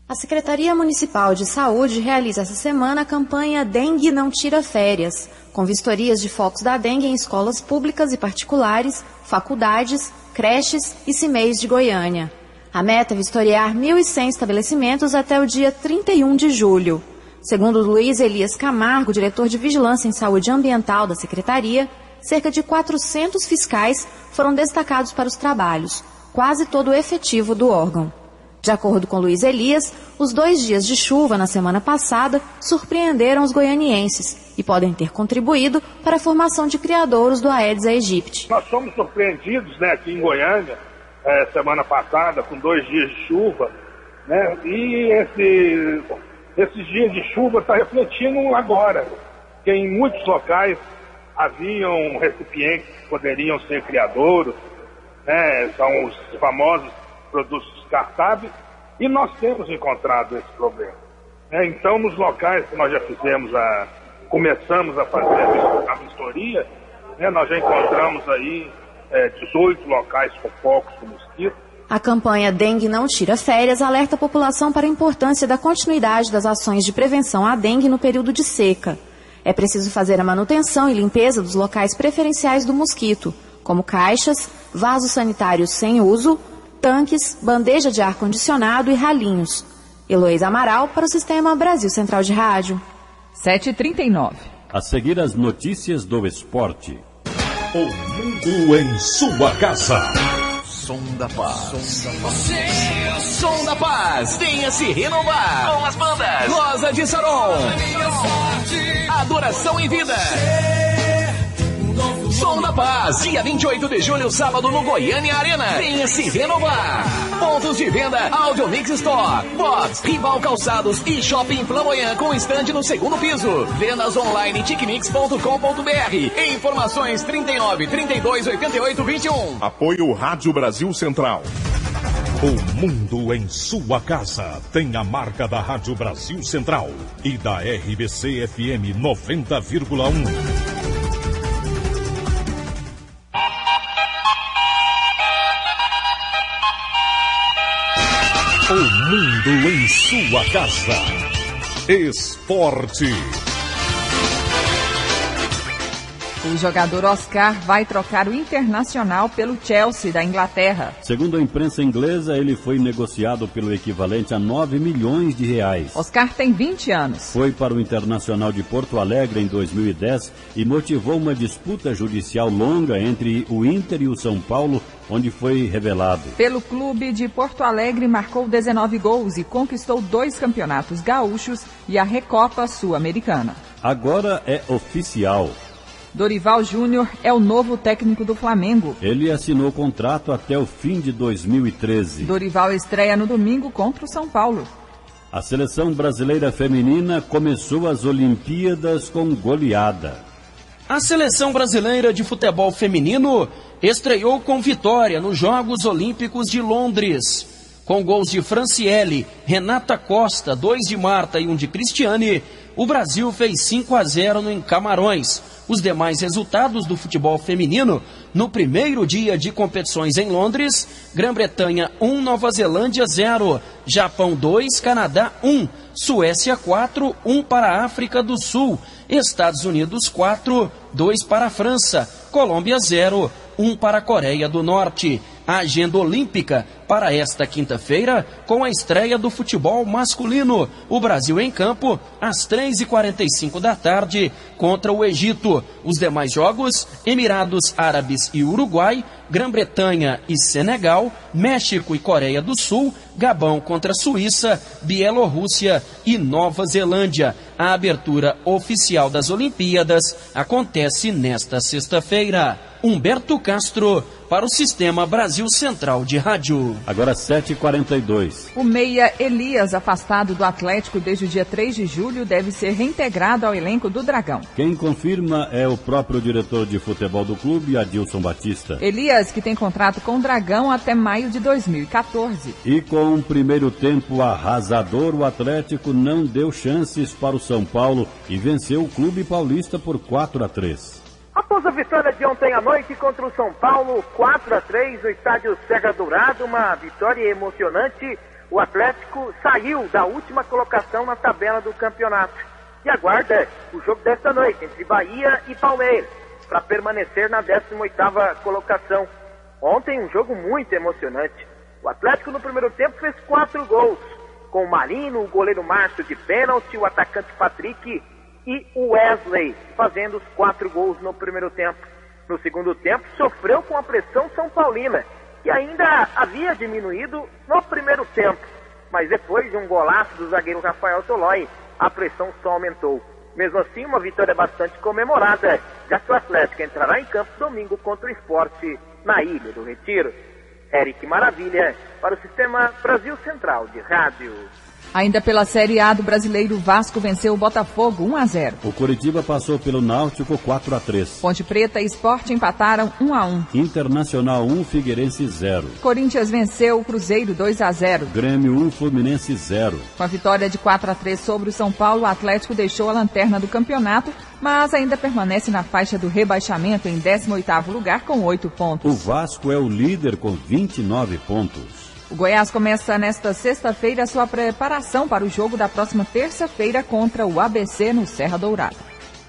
A Secretaria Municipal de Saúde realiza essa semana a campanha Dengue Não Tira Férias, com vistorias de focos da dengue em escolas públicas e particulares, faculdades, creches e CIMEIs de Goiânia. A meta é vistoriar 1.100 estabelecimentos até o dia 31 de julho. Segundo Luiz Elias Camargo, diretor de Vigilância em Saúde Ambiental da Secretaria, cerca de 400 fiscais foram destacados para os trabalhos, quase todo o efetivo do órgão. De acordo com Luiz Elias, os 2 dias de chuva na semana passada surpreenderam os goianienses e podem ter contribuído para a formação de criadouros do Aedes aegypti. Nós fomos surpreendidos aqui em Goiânia, semana passada, com 2 dias de chuva, e esses dias de chuva está refletindo agora, que em muitos locais haviam recipientes que poderiam ser criadouros, são os famosos produtos descartáveis, e nós temos encontrado esse problema. Então, nos locais que nós já começamos a fazer a vistoria, nós já encontramos aí 18 locais com focos com mosquito. A campanha Dengue Não Tira Férias alerta a população para a importância da continuidade das ações de prevenção à dengue no período de seca. É preciso fazer a manutenção e limpeza dos locais preferenciais do mosquito, como caixas, vasos sanitários sem uso, tanques, bandeja de ar-condicionado e ralinhos. Heloísa Amaral para o Sistema Brasil Central de Rádio. 7h39. A seguir as notícias do esporte. O mundo em sua casa. Som da Paz. Som da Paz. Venha se renovar com as bandas Rosa de Saron, Adoração em Vida. Som da Paz, dia 28 de julho, sábado, no Goiânia Arena. Venha se renovar. Pontos de venda: Audiomix Store, Box, Rival Calçados e Shopping Flamboyant com estande no 2º piso. Vendas online tickmix.com.br. Informações 39 32 88 21. Apoio Rádio Brasil Central. O mundo em sua casa tem a marca da Rádio Brasil Central e da RBC FM 90,1. O mundo em sua casa. Esporte. O jogador Oscar vai trocar o Internacional pelo Chelsea da Inglaterra. Segundo a imprensa inglesa, ele foi negociado pelo equivalente a 9 milhões de reais. Oscar tem 20 anos. Foi para o Internacional de Porto Alegre em 2010 e motivou uma disputa judicial longa entre o Inter e o São Paulo, onde foi revelado. Pelo clube de Porto Alegre, marcou 19 gols e conquistou 2 campeonatos gaúchos e a Recopa Sul-Americana. Agora é oficial. Dorival Júnior é o novo técnico do Flamengo. Ele assinou contrato até o fim de 2013. Dorival estreia no domingo contra o São Paulo. A seleção brasileira feminina começou as Olimpíadas com goleada. A seleção brasileira de futebol feminino estreou com vitória nos Jogos Olímpicos de Londres. Com gols de Franciele, Renata Costa, 2 de Marta e 1 de Cristiane, o Brasil fez 5-0 no Camarões. Os demais resultados do futebol feminino no primeiro dia de competições em Londres: Grã-Bretanha 1, Nova Zelândia 0, Japão 2, Canadá 1, Suécia 4, 1 para a África do Sul, Estados Unidos 4, 2 para a França, Colômbia 0, 1 para a Coreia do Norte. A agenda olímpica para esta quinta-feira, com a estreia do futebol masculino. O Brasil em campo às 3h45 da tarde contra o Egito. Os demais jogos: Emirados Árabes e Uruguai, Grã-Bretanha e Senegal, México e Coreia do Sul, Gabão contra Suíça, Bielorrússia e Nova Zelândia. A abertura oficial das Olimpíadas acontece nesta sexta-feira. Humberto Castro, para o Sistema Brasil Central de Rádio. Agora 7h42. O meia Elias, afastado do Atlético desde o dia 3 de julho, deve ser reintegrado ao elenco do Dragão. Quem confirma é o próprio diretor de futebol do clube, Adilson Batista. Elias, que tem contrato com o Dragão até maio de 2014. E com um primeiro tempo arrasador, o Atlético não deu chances para o São Paulo e venceu o clube paulista por 4-3. Após a vitória de ontem à noite contra o São Paulo, 4-3 no estádio Serra Dourada, uma vitória emocionante, o Atlético saiu da última colocação na tabela do campeonato e aguarda o jogo desta noite entre Bahia e Palmeiras para permanecer na 18ª colocação. Ontem um jogo muito emocionante. O Atlético no primeiro tempo fez 4 gols, com o Marino, o goleiro Márcio de pênalti, o atacante Patrick e o Wesley fazendo os 4 gols no primeiro tempo. No segundo tempo, sofreu com a pressão São Paulina, que ainda havia diminuído no primeiro tempo. Mas depois de um golaço do zagueiro Rafael Tolói, a pressão só aumentou. Mesmo assim, uma vitória bastante comemorada, já que o Atlético entrará em campo domingo contra o Sport na Ilha do Retiro. Eric Maravilha, para o Sistema Brasil Central de Rádio. Ainda pela Série A do Brasileiro, o Vasco venceu o Botafogo 1-0. O Coritiba passou pelo Náutico 4-3. Ponte Preta e Sport empataram 1-1. Internacional 1, Figueirense 0. Corinthians venceu o Cruzeiro 2-0. Grêmio 1, Fluminense 0. Com a vitória de 4-3 sobre o São Paulo, o Atlético deixou a lanterna do campeonato, mas ainda permanece na faixa do rebaixamento em 18º lugar com 8 pontos. O Vasco é o líder com 29 pontos. O Goiás começa nesta sexta-feira a sua preparação para o jogo da próxima terça-feira contra o ABC no Serra Dourada.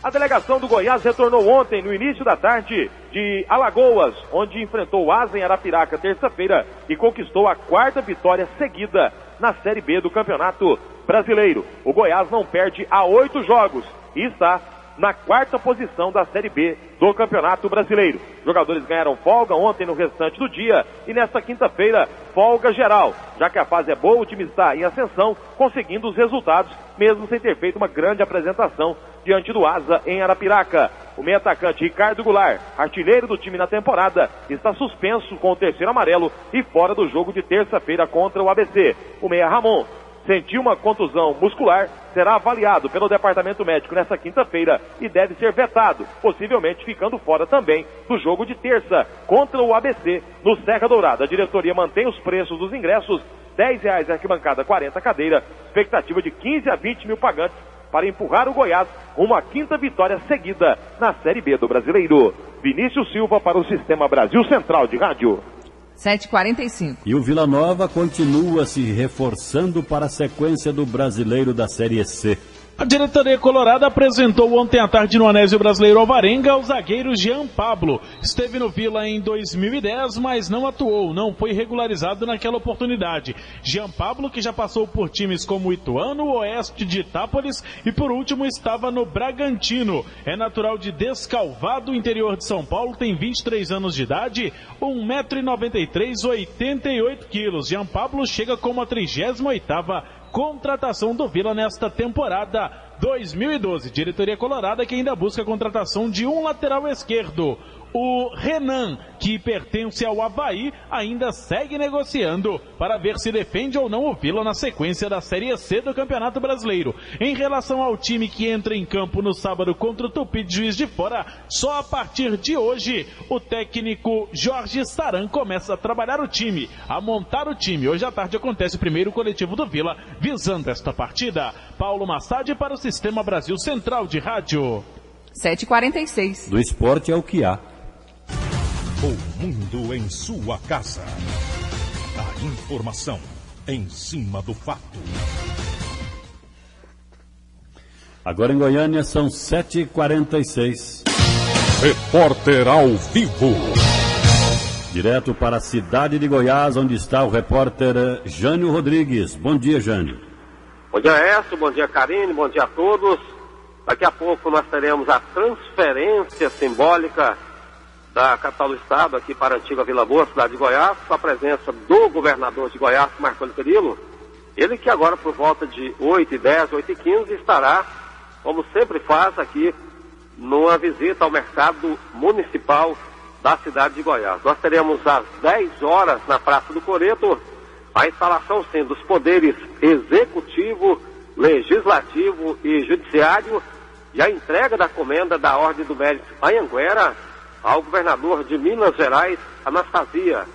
A delegação do Goiás retornou ontem, no início da tarde, de Alagoas, onde enfrentou o Asa em Arapiraca terça-feira e conquistou a 4ª vitória seguida na Série B do Campeonato Brasileiro. O Goiás não perde há 8 jogos e está na 4ª posição da Série B do Campeonato Brasileiro. Os jogadores ganharam folga ontem no restante do dia e nesta quinta-feira, folga geral. Já que a fase é boa, o time está em ascensão, conseguindo os resultados, mesmo sem ter feito uma grande apresentação diante do Asa em Arapiraca. O meio-atacante Ricardo Goulart, artilheiro do time na temporada, está suspenso com o 3º amarelo e fora do jogo de terça-feira contra o ABC. O meia Ramon sentiu uma contusão muscular, será avaliado pelo departamento médico nesta quinta-feira e deve ser vetado, possivelmente ficando fora também do jogo de terça contra o ABC no Serra Dourada. A diretoria mantém os preços dos ingressos, R$10 arquibancada, 40 cadeira, expectativa de 15 a 20 mil pagantes para empurrar o Goiás uma 5ª vitória seguida na Série B do Brasileiro. Vinícius Silva para o Sistema Brasil Central de Rádio. 7h45. E o Vila Nova continua se reforçando para a sequência do Brasileiro da Série C. A diretoria colorada apresentou ontem à tarde no Anésio Brasileiro Alvarenga o zagueiro Jean Pablo. Esteve no Vila em 2010, mas não atuou, não foi regularizado naquela oportunidade. Jean Pablo, que já passou por times como Ituano, Oeste de Itápolis e por último estava no Bragantino. É natural de Descalvado, interior de São Paulo, tem 23 anos de idade, 1,93 m, 88 kg. Jean Pablo chega como a 38ª contratação do Vila nesta temporada 2012. Diretoria colorada que ainda busca a contratação de um lateral esquerdo. O Renan, que pertence ao Avaí, ainda segue negociando para ver se defende ou não o Vila na sequência da Série C do Campeonato Brasileiro. Em relação ao time que entra em campo no sábado contra o Tupi de Juiz de Fora, só a partir de hoje o técnico Jorge Saran começa a trabalhar o time, a montar o time. Hoje à tarde acontece o primeiro coletivo do Vila visando esta partida. Paulo Massad para o Sistema Brasil Central de Rádio. 7h46. Do esporte é o que há. O mundo em sua casa. A informação em cima do fato. Agora em Goiânia são 7h46. Repórter ao vivo. Direto para a cidade de Goiás, onde está o repórter Jânio Rodrigues. Bom dia, Jânio. Bom dia, Écio. Bom dia, Karine. Bom dia a todos. Daqui a pouco nós teremos a transferência simbólica da capital do estado aqui para a antiga Vila Boa, cidade de Goiás, com a presença do governador de Goiás, Marconi Perillo. Ele que agora por volta de 8h10, 8h15 estará, como sempre faz aqui, numa visita ao mercado municipal da cidade de Goiás. Nós teremos às 10 horas na Praça do Coreto a instalação sim dos poderes executivo, legislativo e judiciário e a entrega da comenda da Ordem do Mérito Anhanguera ao governador de Minas Gerais, Anastasia.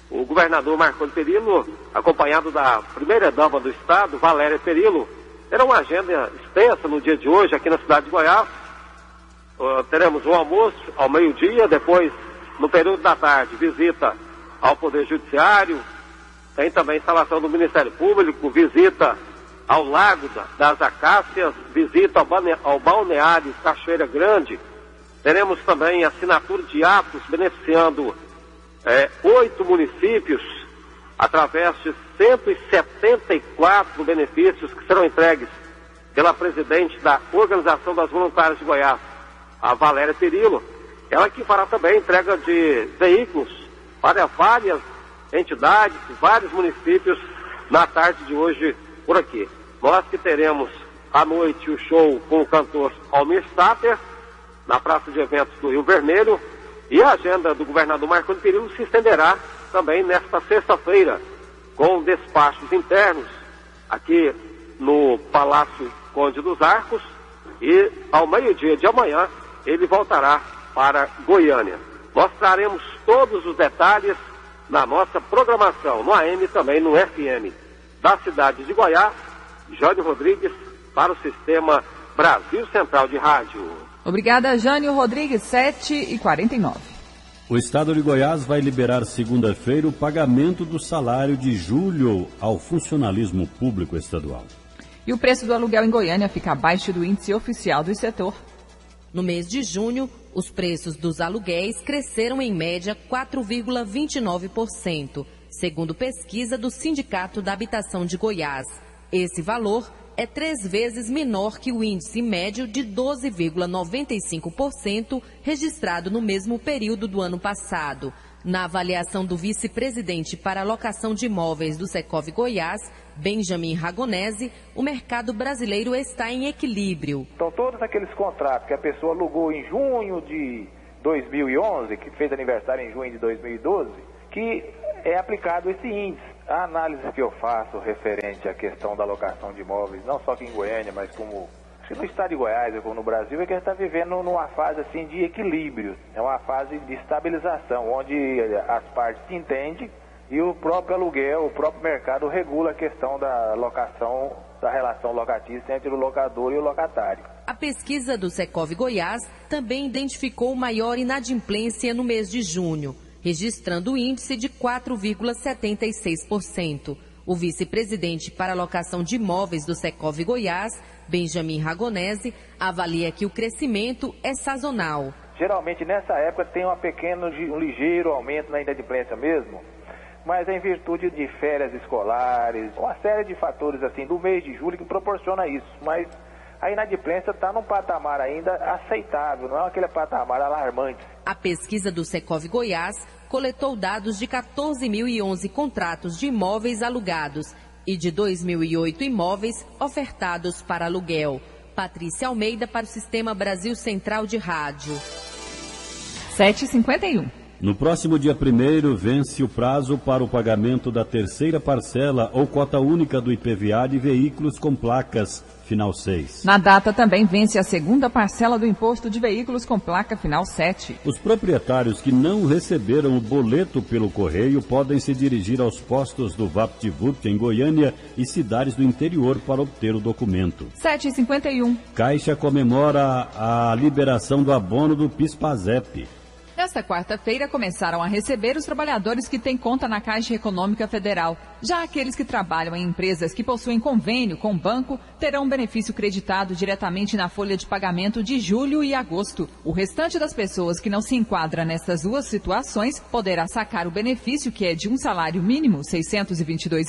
O governador Marconi Perillo, acompanhado da primeira-dama do estado, Valéria Perillo, terá uma agenda extensa no dia de hoje aqui na cidade de Goiás. Teremos um almoço ao meio-dia, depois, no período da tarde, visita ao Poder Judiciário, tem também instalação do Ministério Público, visita ao Lago das Acácias, visita ao Balneário Cachoeira Grande. Teremos também assinatura de atos beneficiando 8 municípios através de 174 benefícios que serão entregues pela presidente da Organização das Voluntárias de Goiás, a Valéria Perillo. Ela que fará também entrega de veículos para várias entidades, vários municípios na tarde de hoje por aqui. Nós que teremos à noite o show com o cantor Almir Sater na Praça de Eventos do Rio Vermelho, e a agenda do governador Marconi Perillo se estenderá também nesta sexta-feira, com despachos internos aqui no Palácio Conde dos Arcos, e ao meio-dia de amanhã ele voltará para Goiânia. Nós traremos todos os detalhes na nossa programação, no AM e também no FM da cidade de Goiás. Jânio Rodrigues para o Sistema Brasil Central de Rádio. Obrigada, Jânio Rodrigues, 7h49. O estado de Goiás vai liberar segunda-feira o pagamento do salário de julho ao funcionalismo público estadual. E o preço do aluguel em Goiânia fica abaixo do índice oficial do setor. No mês de junho, os preços dos aluguéis cresceram em média 4,29%, segundo pesquisa do Sindicato da Habitação de Goiás. Esse valor é 3 vezes menor que o índice médio de 12,95% registrado no mesmo período do ano passado. Na avaliação do vice-presidente para a locação de imóveis do Secov Goiás, Benjamin Ragonese, o mercado brasileiro está em equilíbrio. Então, todos aqueles contratos que a pessoa alugou em junho de 2011, que fez aniversário em junho de 2012, que é aplicado esse índice. A análise que eu faço referente à questão da locação de imóveis, não só aqui em Goiânia, mas como no estado de Goiás ou como no Brasil, é que a gente está vivendo numa fase assim de equilíbrio. É uma fase de estabilização, onde as partes se entendem e o próprio aluguel, o próprio mercado regula a questão da locação, da relação locatícia entre o locador e o locatário. A pesquisa do Secov Goiás também identificou maior inadimplência no mês de junho, registrando o índice de 4,76%. O vice-presidente para alocação de imóveis do Secov Goiás, Benjamin Ragonese, avalia que o crescimento é sazonal. Geralmente nessa época tem um ligeiro aumento na inadimplência mesmo, mas é em virtude de férias escolares, uma série de fatores assim do mês de julho que proporciona isso, mas a inadimplência está num patamar ainda aceitável, não é aquele patamar alarmante. A pesquisa do Secov Goiás coletou dados de 14.011 contratos de imóveis alugados e de 2.008 imóveis ofertados para aluguel. Patrícia Almeida para o Sistema Brasil Central de Rádio. 7h51. No próximo dia 1º, vence o prazo para o pagamento da terceira parcela ou cota única do IPVA de veículos com placas final 6. Na data também vence a segunda parcela do imposto de veículos com placa final 7. Os proprietários que não receberam o boleto pelo correio podem se dirigir aos postos do VaptVupt em Goiânia e cidades do interior para obter o documento. 7h51. Caixa comemora a liberação do abono do PIS/PASEP. Nesta quarta-feira, começaram a receber os trabalhadores que têm conta na Caixa Econômica Federal. Já aqueles que trabalham em empresas que possuem convênio com o banco terão um benefício creditado diretamente na folha de pagamento de julho e agosto. O restante das pessoas que não se enquadra nessas duas situações poderá sacar o benefício, que é de um salário mínimo, R$ 622,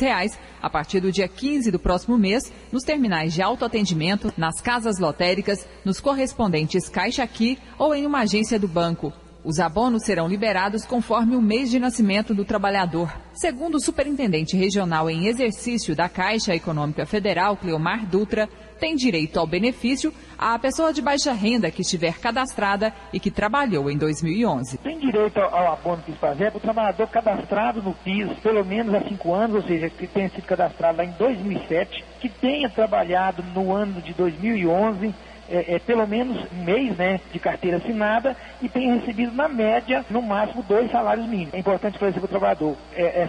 a partir do dia 15 do próximo mês, nos terminais de autoatendimento, nas casas lotéricas, nos correspondentes Caixa Aqui ou em uma agência do banco. Os abonos serão liberados conforme o mês de nascimento do trabalhador. Segundo o superintendente regional em exercício da Caixa Econômica Federal, Cleomar Dutra, tem direito ao benefício a pessoa de baixa renda que estiver cadastrada e que trabalhou em 2011. Tem direito ao abono PIS/PASEP o trabalhador cadastrado no PIS pelo menos há 5 anos, ou seja, que tenha sido cadastrado lá em 2007, que tenha trabalhado no ano de 2011, pelo menos um mês, de carteira assinada e tenha recebido, na média, no máximo 2 salários mínimos. É importante esclarecer para o trabalhador,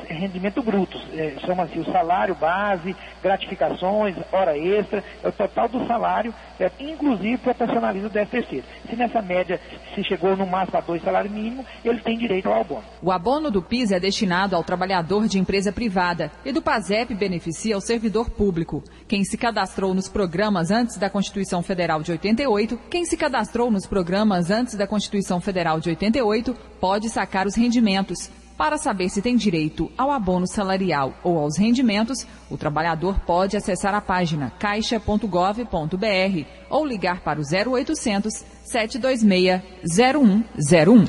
rendimento bruto, chama-se o salário base, gratificações, hora extra, é o total do salário, inclusive proporcionaliza o 13º. Se nessa média se chegou no máximo a 2 salários mínimos, ele tem direito ao abono. O abono do PIS é destinado ao trabalhador de empresa privada e do PASEP beneficia o servidor público. Quem se cadastrou nos programas antes da Constituição Federal de 88, quem se cadastrou nos programas antes da Constituição Federal de 88 pode sacar os rendimentos. Para saber se tem direito ao abono salarial ou aos rendimentos, o trabalhador pode acessar a página caixa.gov.br ou ligar para o 0800 726 0101.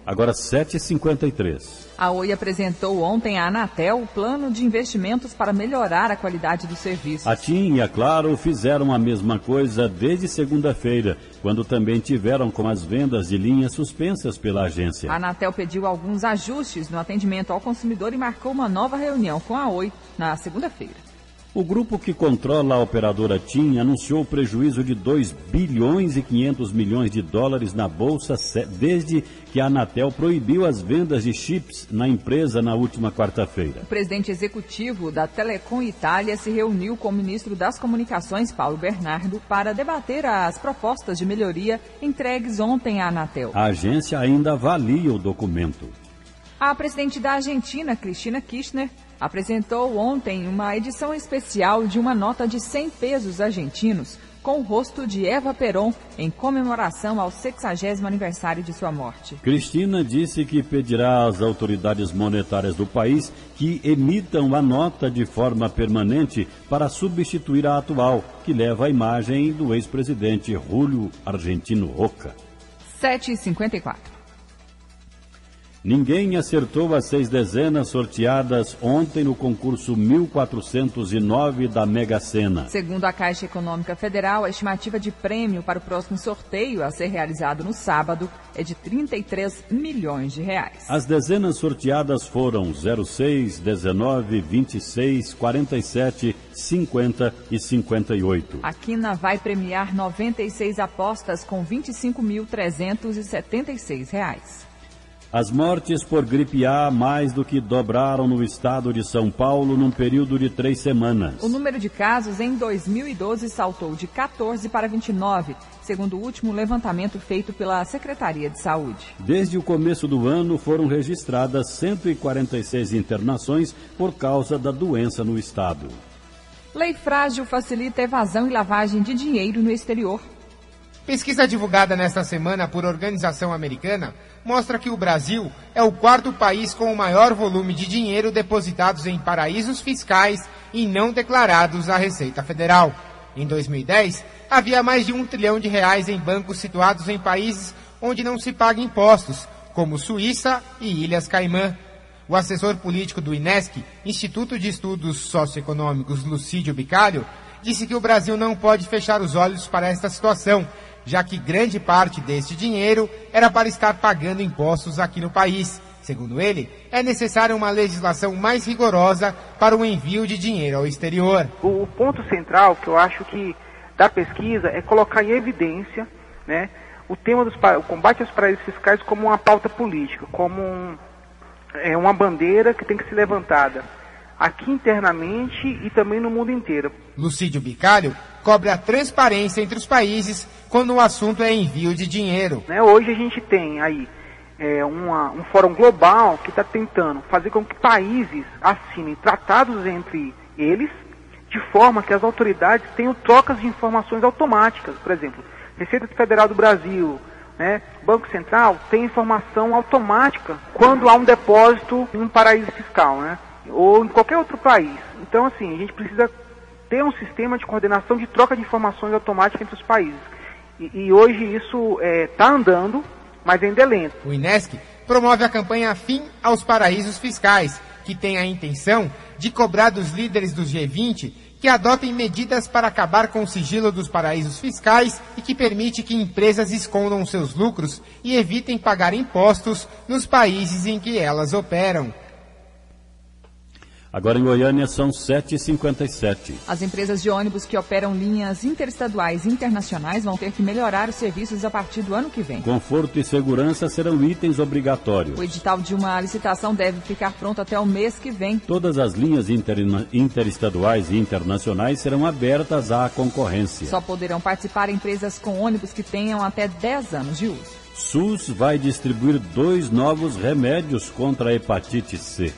Agora 7h53. A Oi apresentou ontem à Anatel o plano de investimentos para melhorar a qualidade dos serviços. A TIM e a Claro fizeram a mesma coisa desde segunda-feira, quando também tiveram com as vendas de linhas suspensas pela agência. A Anatel pediu alguns ajustes no atendimento ao consumidor e marcou uma nova reunião com a Oi na segunda-feira. O grupo que controla a operadora TIM anunciou prejuízo de 2 bilhões e 500 milhões de dólares na bolsa desde que a Anatel proibiu as vendas de chips na empresa na última quarta-feira. O presidente executivo da Telecom Itália se reuniu com o ministro das Comunicações, Paulo Bernardo, para debater as propostas de melhoria entregues ontem à Anatel. A agência ainda avalia o documento. A presidente da Argentina, Cristina Kirchner, apresentou ontem uma edição especial de uma nota de 100 pesos argentinos com o rosto de Eva Perón em comemoração ao 60º aniversário de sua morte. Cristina disse que pedirá às autoridades monetárias do país que emitam a nota de forma permanente para substituir a atual, que leva a imagem do ex-presidente Julio Argentino Roca. 7h54. Ninguém acertou as 6 dezenas sorteadas ontem no concurso 1409 da Mega Sena. Segundo a Caixa Econômica Federal, a estimativa de prêmio para o próximo sorteio a ser realizado no sábado é de 33 milhões de reais. As dezenas sorteadas foram 06, 19, 26, 47, 50 e 58. A Quina vai premiar 96 apostas com R$ 25.376. As mortes por gripe A mais do que dobraram no estado de São Paulo num período de 3 semanas. O número de casos em 2012 saltou de 14 para 29, segundo o último levantamento feito pela Secretaria de Saúde. Desde o começo do ano foram registradas 146 internações por causa da doença no estado. Lei frágil facilita evasão e lavagem de dinheiro no exterior. Pesquisa divulgada nesta semana por organização americana mostra que o Brasil é o 4º país com o maior volume de dinheiro depositados em paraísos fiscais e não declarados à Receita Federal. Em 2010, havia mais de R$1 trilhão em bancos situados em países onde não se paga impostos, como Suíça e Ilhas Caimã. O assessor político do INESC, Instituto de Estudos Socioeconômicos, Lucídio Bicalho, disse que o Brasil não pode fechar os olhos para esta situação, já que grande parte deste dinheiro era para estar pagando impostos aqui no país. Segundo ele, é necessária uma legislação mais rigorosa para o envio de dinheiro ao exterior. O ponto central que eu acho que da pesquisa é colocar em evidência, né, o tema o combate aos paraísos fiscais como uma pauta política, como uma bandeira que tem que ser levantada aqui internamente e também no mundo inteiro. Lucídio Bicalho cobre a transparência entre os países quando o assunto é envio de dinheiro. Hoje a gente tem aí um fórum global que está tentando fazer com que países assinem tratados entre eles, de forma que as autoridades tenham trocas de informações automáticas. Por exemplo, Receita Federal do Brasil, Banco Central tem informação automática quando há um depósito em um paraíso fiscal, ou em qualquer outro país. Então, assim, a gente precisa ter um sistema de coordenação de troca de informações automática entre os países. E hoje isso está andando, mas ainda é lento. O INESC promove a campanha Fim aos Paraísos Fiscais, que tem a intenção de cobrar dos líderes do G20 que adotem medidas para acabar com o sigilo dos paraísos fiscais e que permite que empresas escondam seus lucros e evitem pagar impostos nos países em que elas operam. Agora em Goiânia são 7h57. As empresas de ônibus que operam linhas interestaduais e internacionais vão ter que melhorar os serviços a partir do ano que vem. Conforto e segurança serão itens obrigatórios. O edital de uma licitação deve ficar pronto até o mês que vem. Todas as linhas interestaduais e internacionais serão abertas à concorrência. Só poderão participar empresas com ônibus que tenham até 10 anos de uso. SUS vai distribuir 2 novos remédios contra a hepatite C.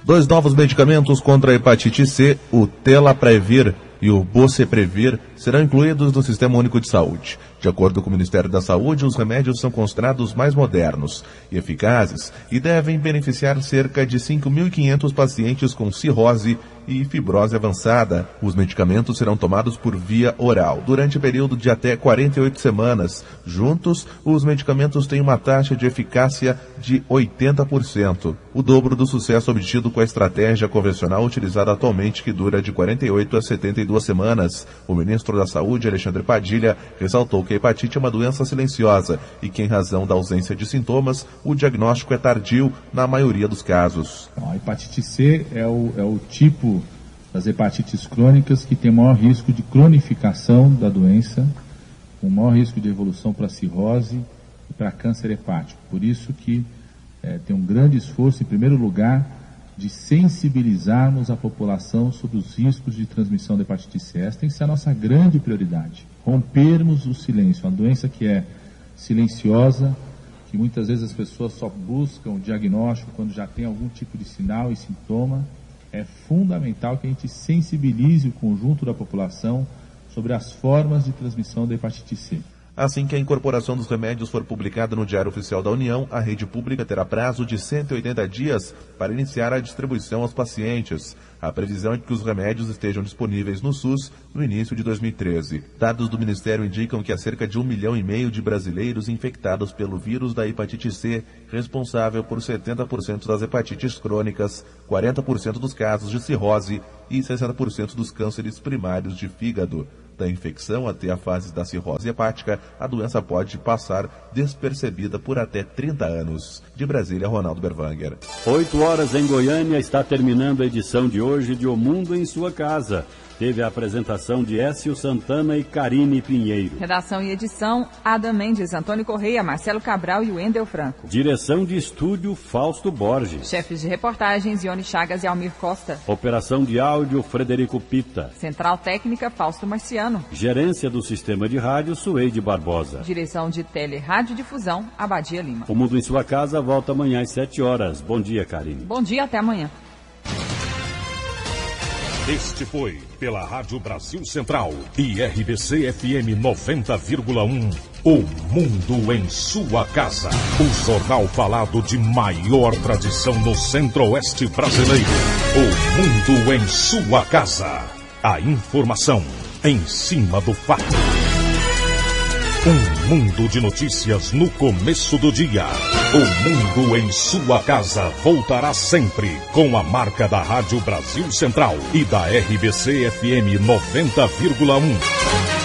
2 novos medicamentos contra a hepatite C, o Telaprevir e o Boceprevir, serão incluídos no Sistema Único de Saúde. De acordo com o Ministério da Saúde, os remédios são considerados mais modernos e eficazes e devem beneficiar cerca de 5.500 pacientes com cirrose e fibrose avançada. Os medicamentos serão tomados por via oral durante o período de até 48 semanas. Juntos, os medicamentos têm uma taxa de eficácia de 80%, o dobro do sucesso obtido com a estratégia convencional utilizada atualmente, que dura de 48 a 72 semanas. O ministro da Saúde, Alexandre Padilha, ressaltou que a hepatite é uma doença silenciosa e que, em razão da ausência de sintomas, o diagnóstico é tardio na maioria dos casos. A hepatite C é o tipo das hepatites crônicas que tem maior risco de cronificação da doença, com maior risco de evolução para cirrose e para câncer hepático. Por isso que tem um grande esforço, em primeiro lugar, de sensibilizarmos a população sobre os riscos de transmissão da hepatite C. Essa tem que ser a nossa grande prioridade. Rompermos o silêncio, uma doença que é silenciosa, que muitas vezes as pessoas só buscam o diagnóstico quando já tem algum tipo de sinal e sintoma. É fundamental que a gente sensibilize o conjunto da população sobre as formas de transmissão da hepatite C. Assim que a incorporação dos remédios for publicada no Diário Oficial da União, a rede pública terá prazo de 180 dias para iniciar a distribuição aos pacientes. A previsão é que os remédios estejam disponíveis no SUS no início de 2013. Dados do Ministério indicam que há cerca de 1,5 milhão de brasileiros infectados pelo vírus da hepatite C, responsável por 70% das hepatites crônicas, 40% dos casos de cirrose e 60% dos cânceres primários de fígado. Da infecção até a fase da cirrose hepática, a doença pode passar despercebida por até 30 anos. De Brasília, Ronaldo Berwanger. 8 horas em Goiânia, está terminando a edição de hoje de O Mundo em Sua Casa. teve a apresentação de Écio Santana e Karine Pinheiro. Redação e edição, Adam Mendes, Antônio Correia, Marcelo Cabral e Wendel Franco. Direção de estúdio, Fausto Borges. Chefes de reportagens, Ione Chagas e Almir Costa. Operação de áudio, Frederico Pita. Central técnica, Fausto Marciano. Gerência do Sistema de Rádio, Sueide Barbosa. Direção de Tele-Rádio-Difusão, Abadia Lima. O Mundo em Sua Casa volta amanhã às 7 horas. Bom dia, Karine. Bom dia, até amanhã. Este foi, pela Rádio Brasil Central e RBC FM 90,1, O Mundo em Sua Casa. O jornal falado de maior tradição no Centro-Oeste brasileiro. O Mundo em Sua Casa. A informação em cima do fato. Um mundo de notícias no começo do dia. O Mundo em Sua Casa voltará sempre com a marca da Rádio Brasil Central e da RBC FM 90,1.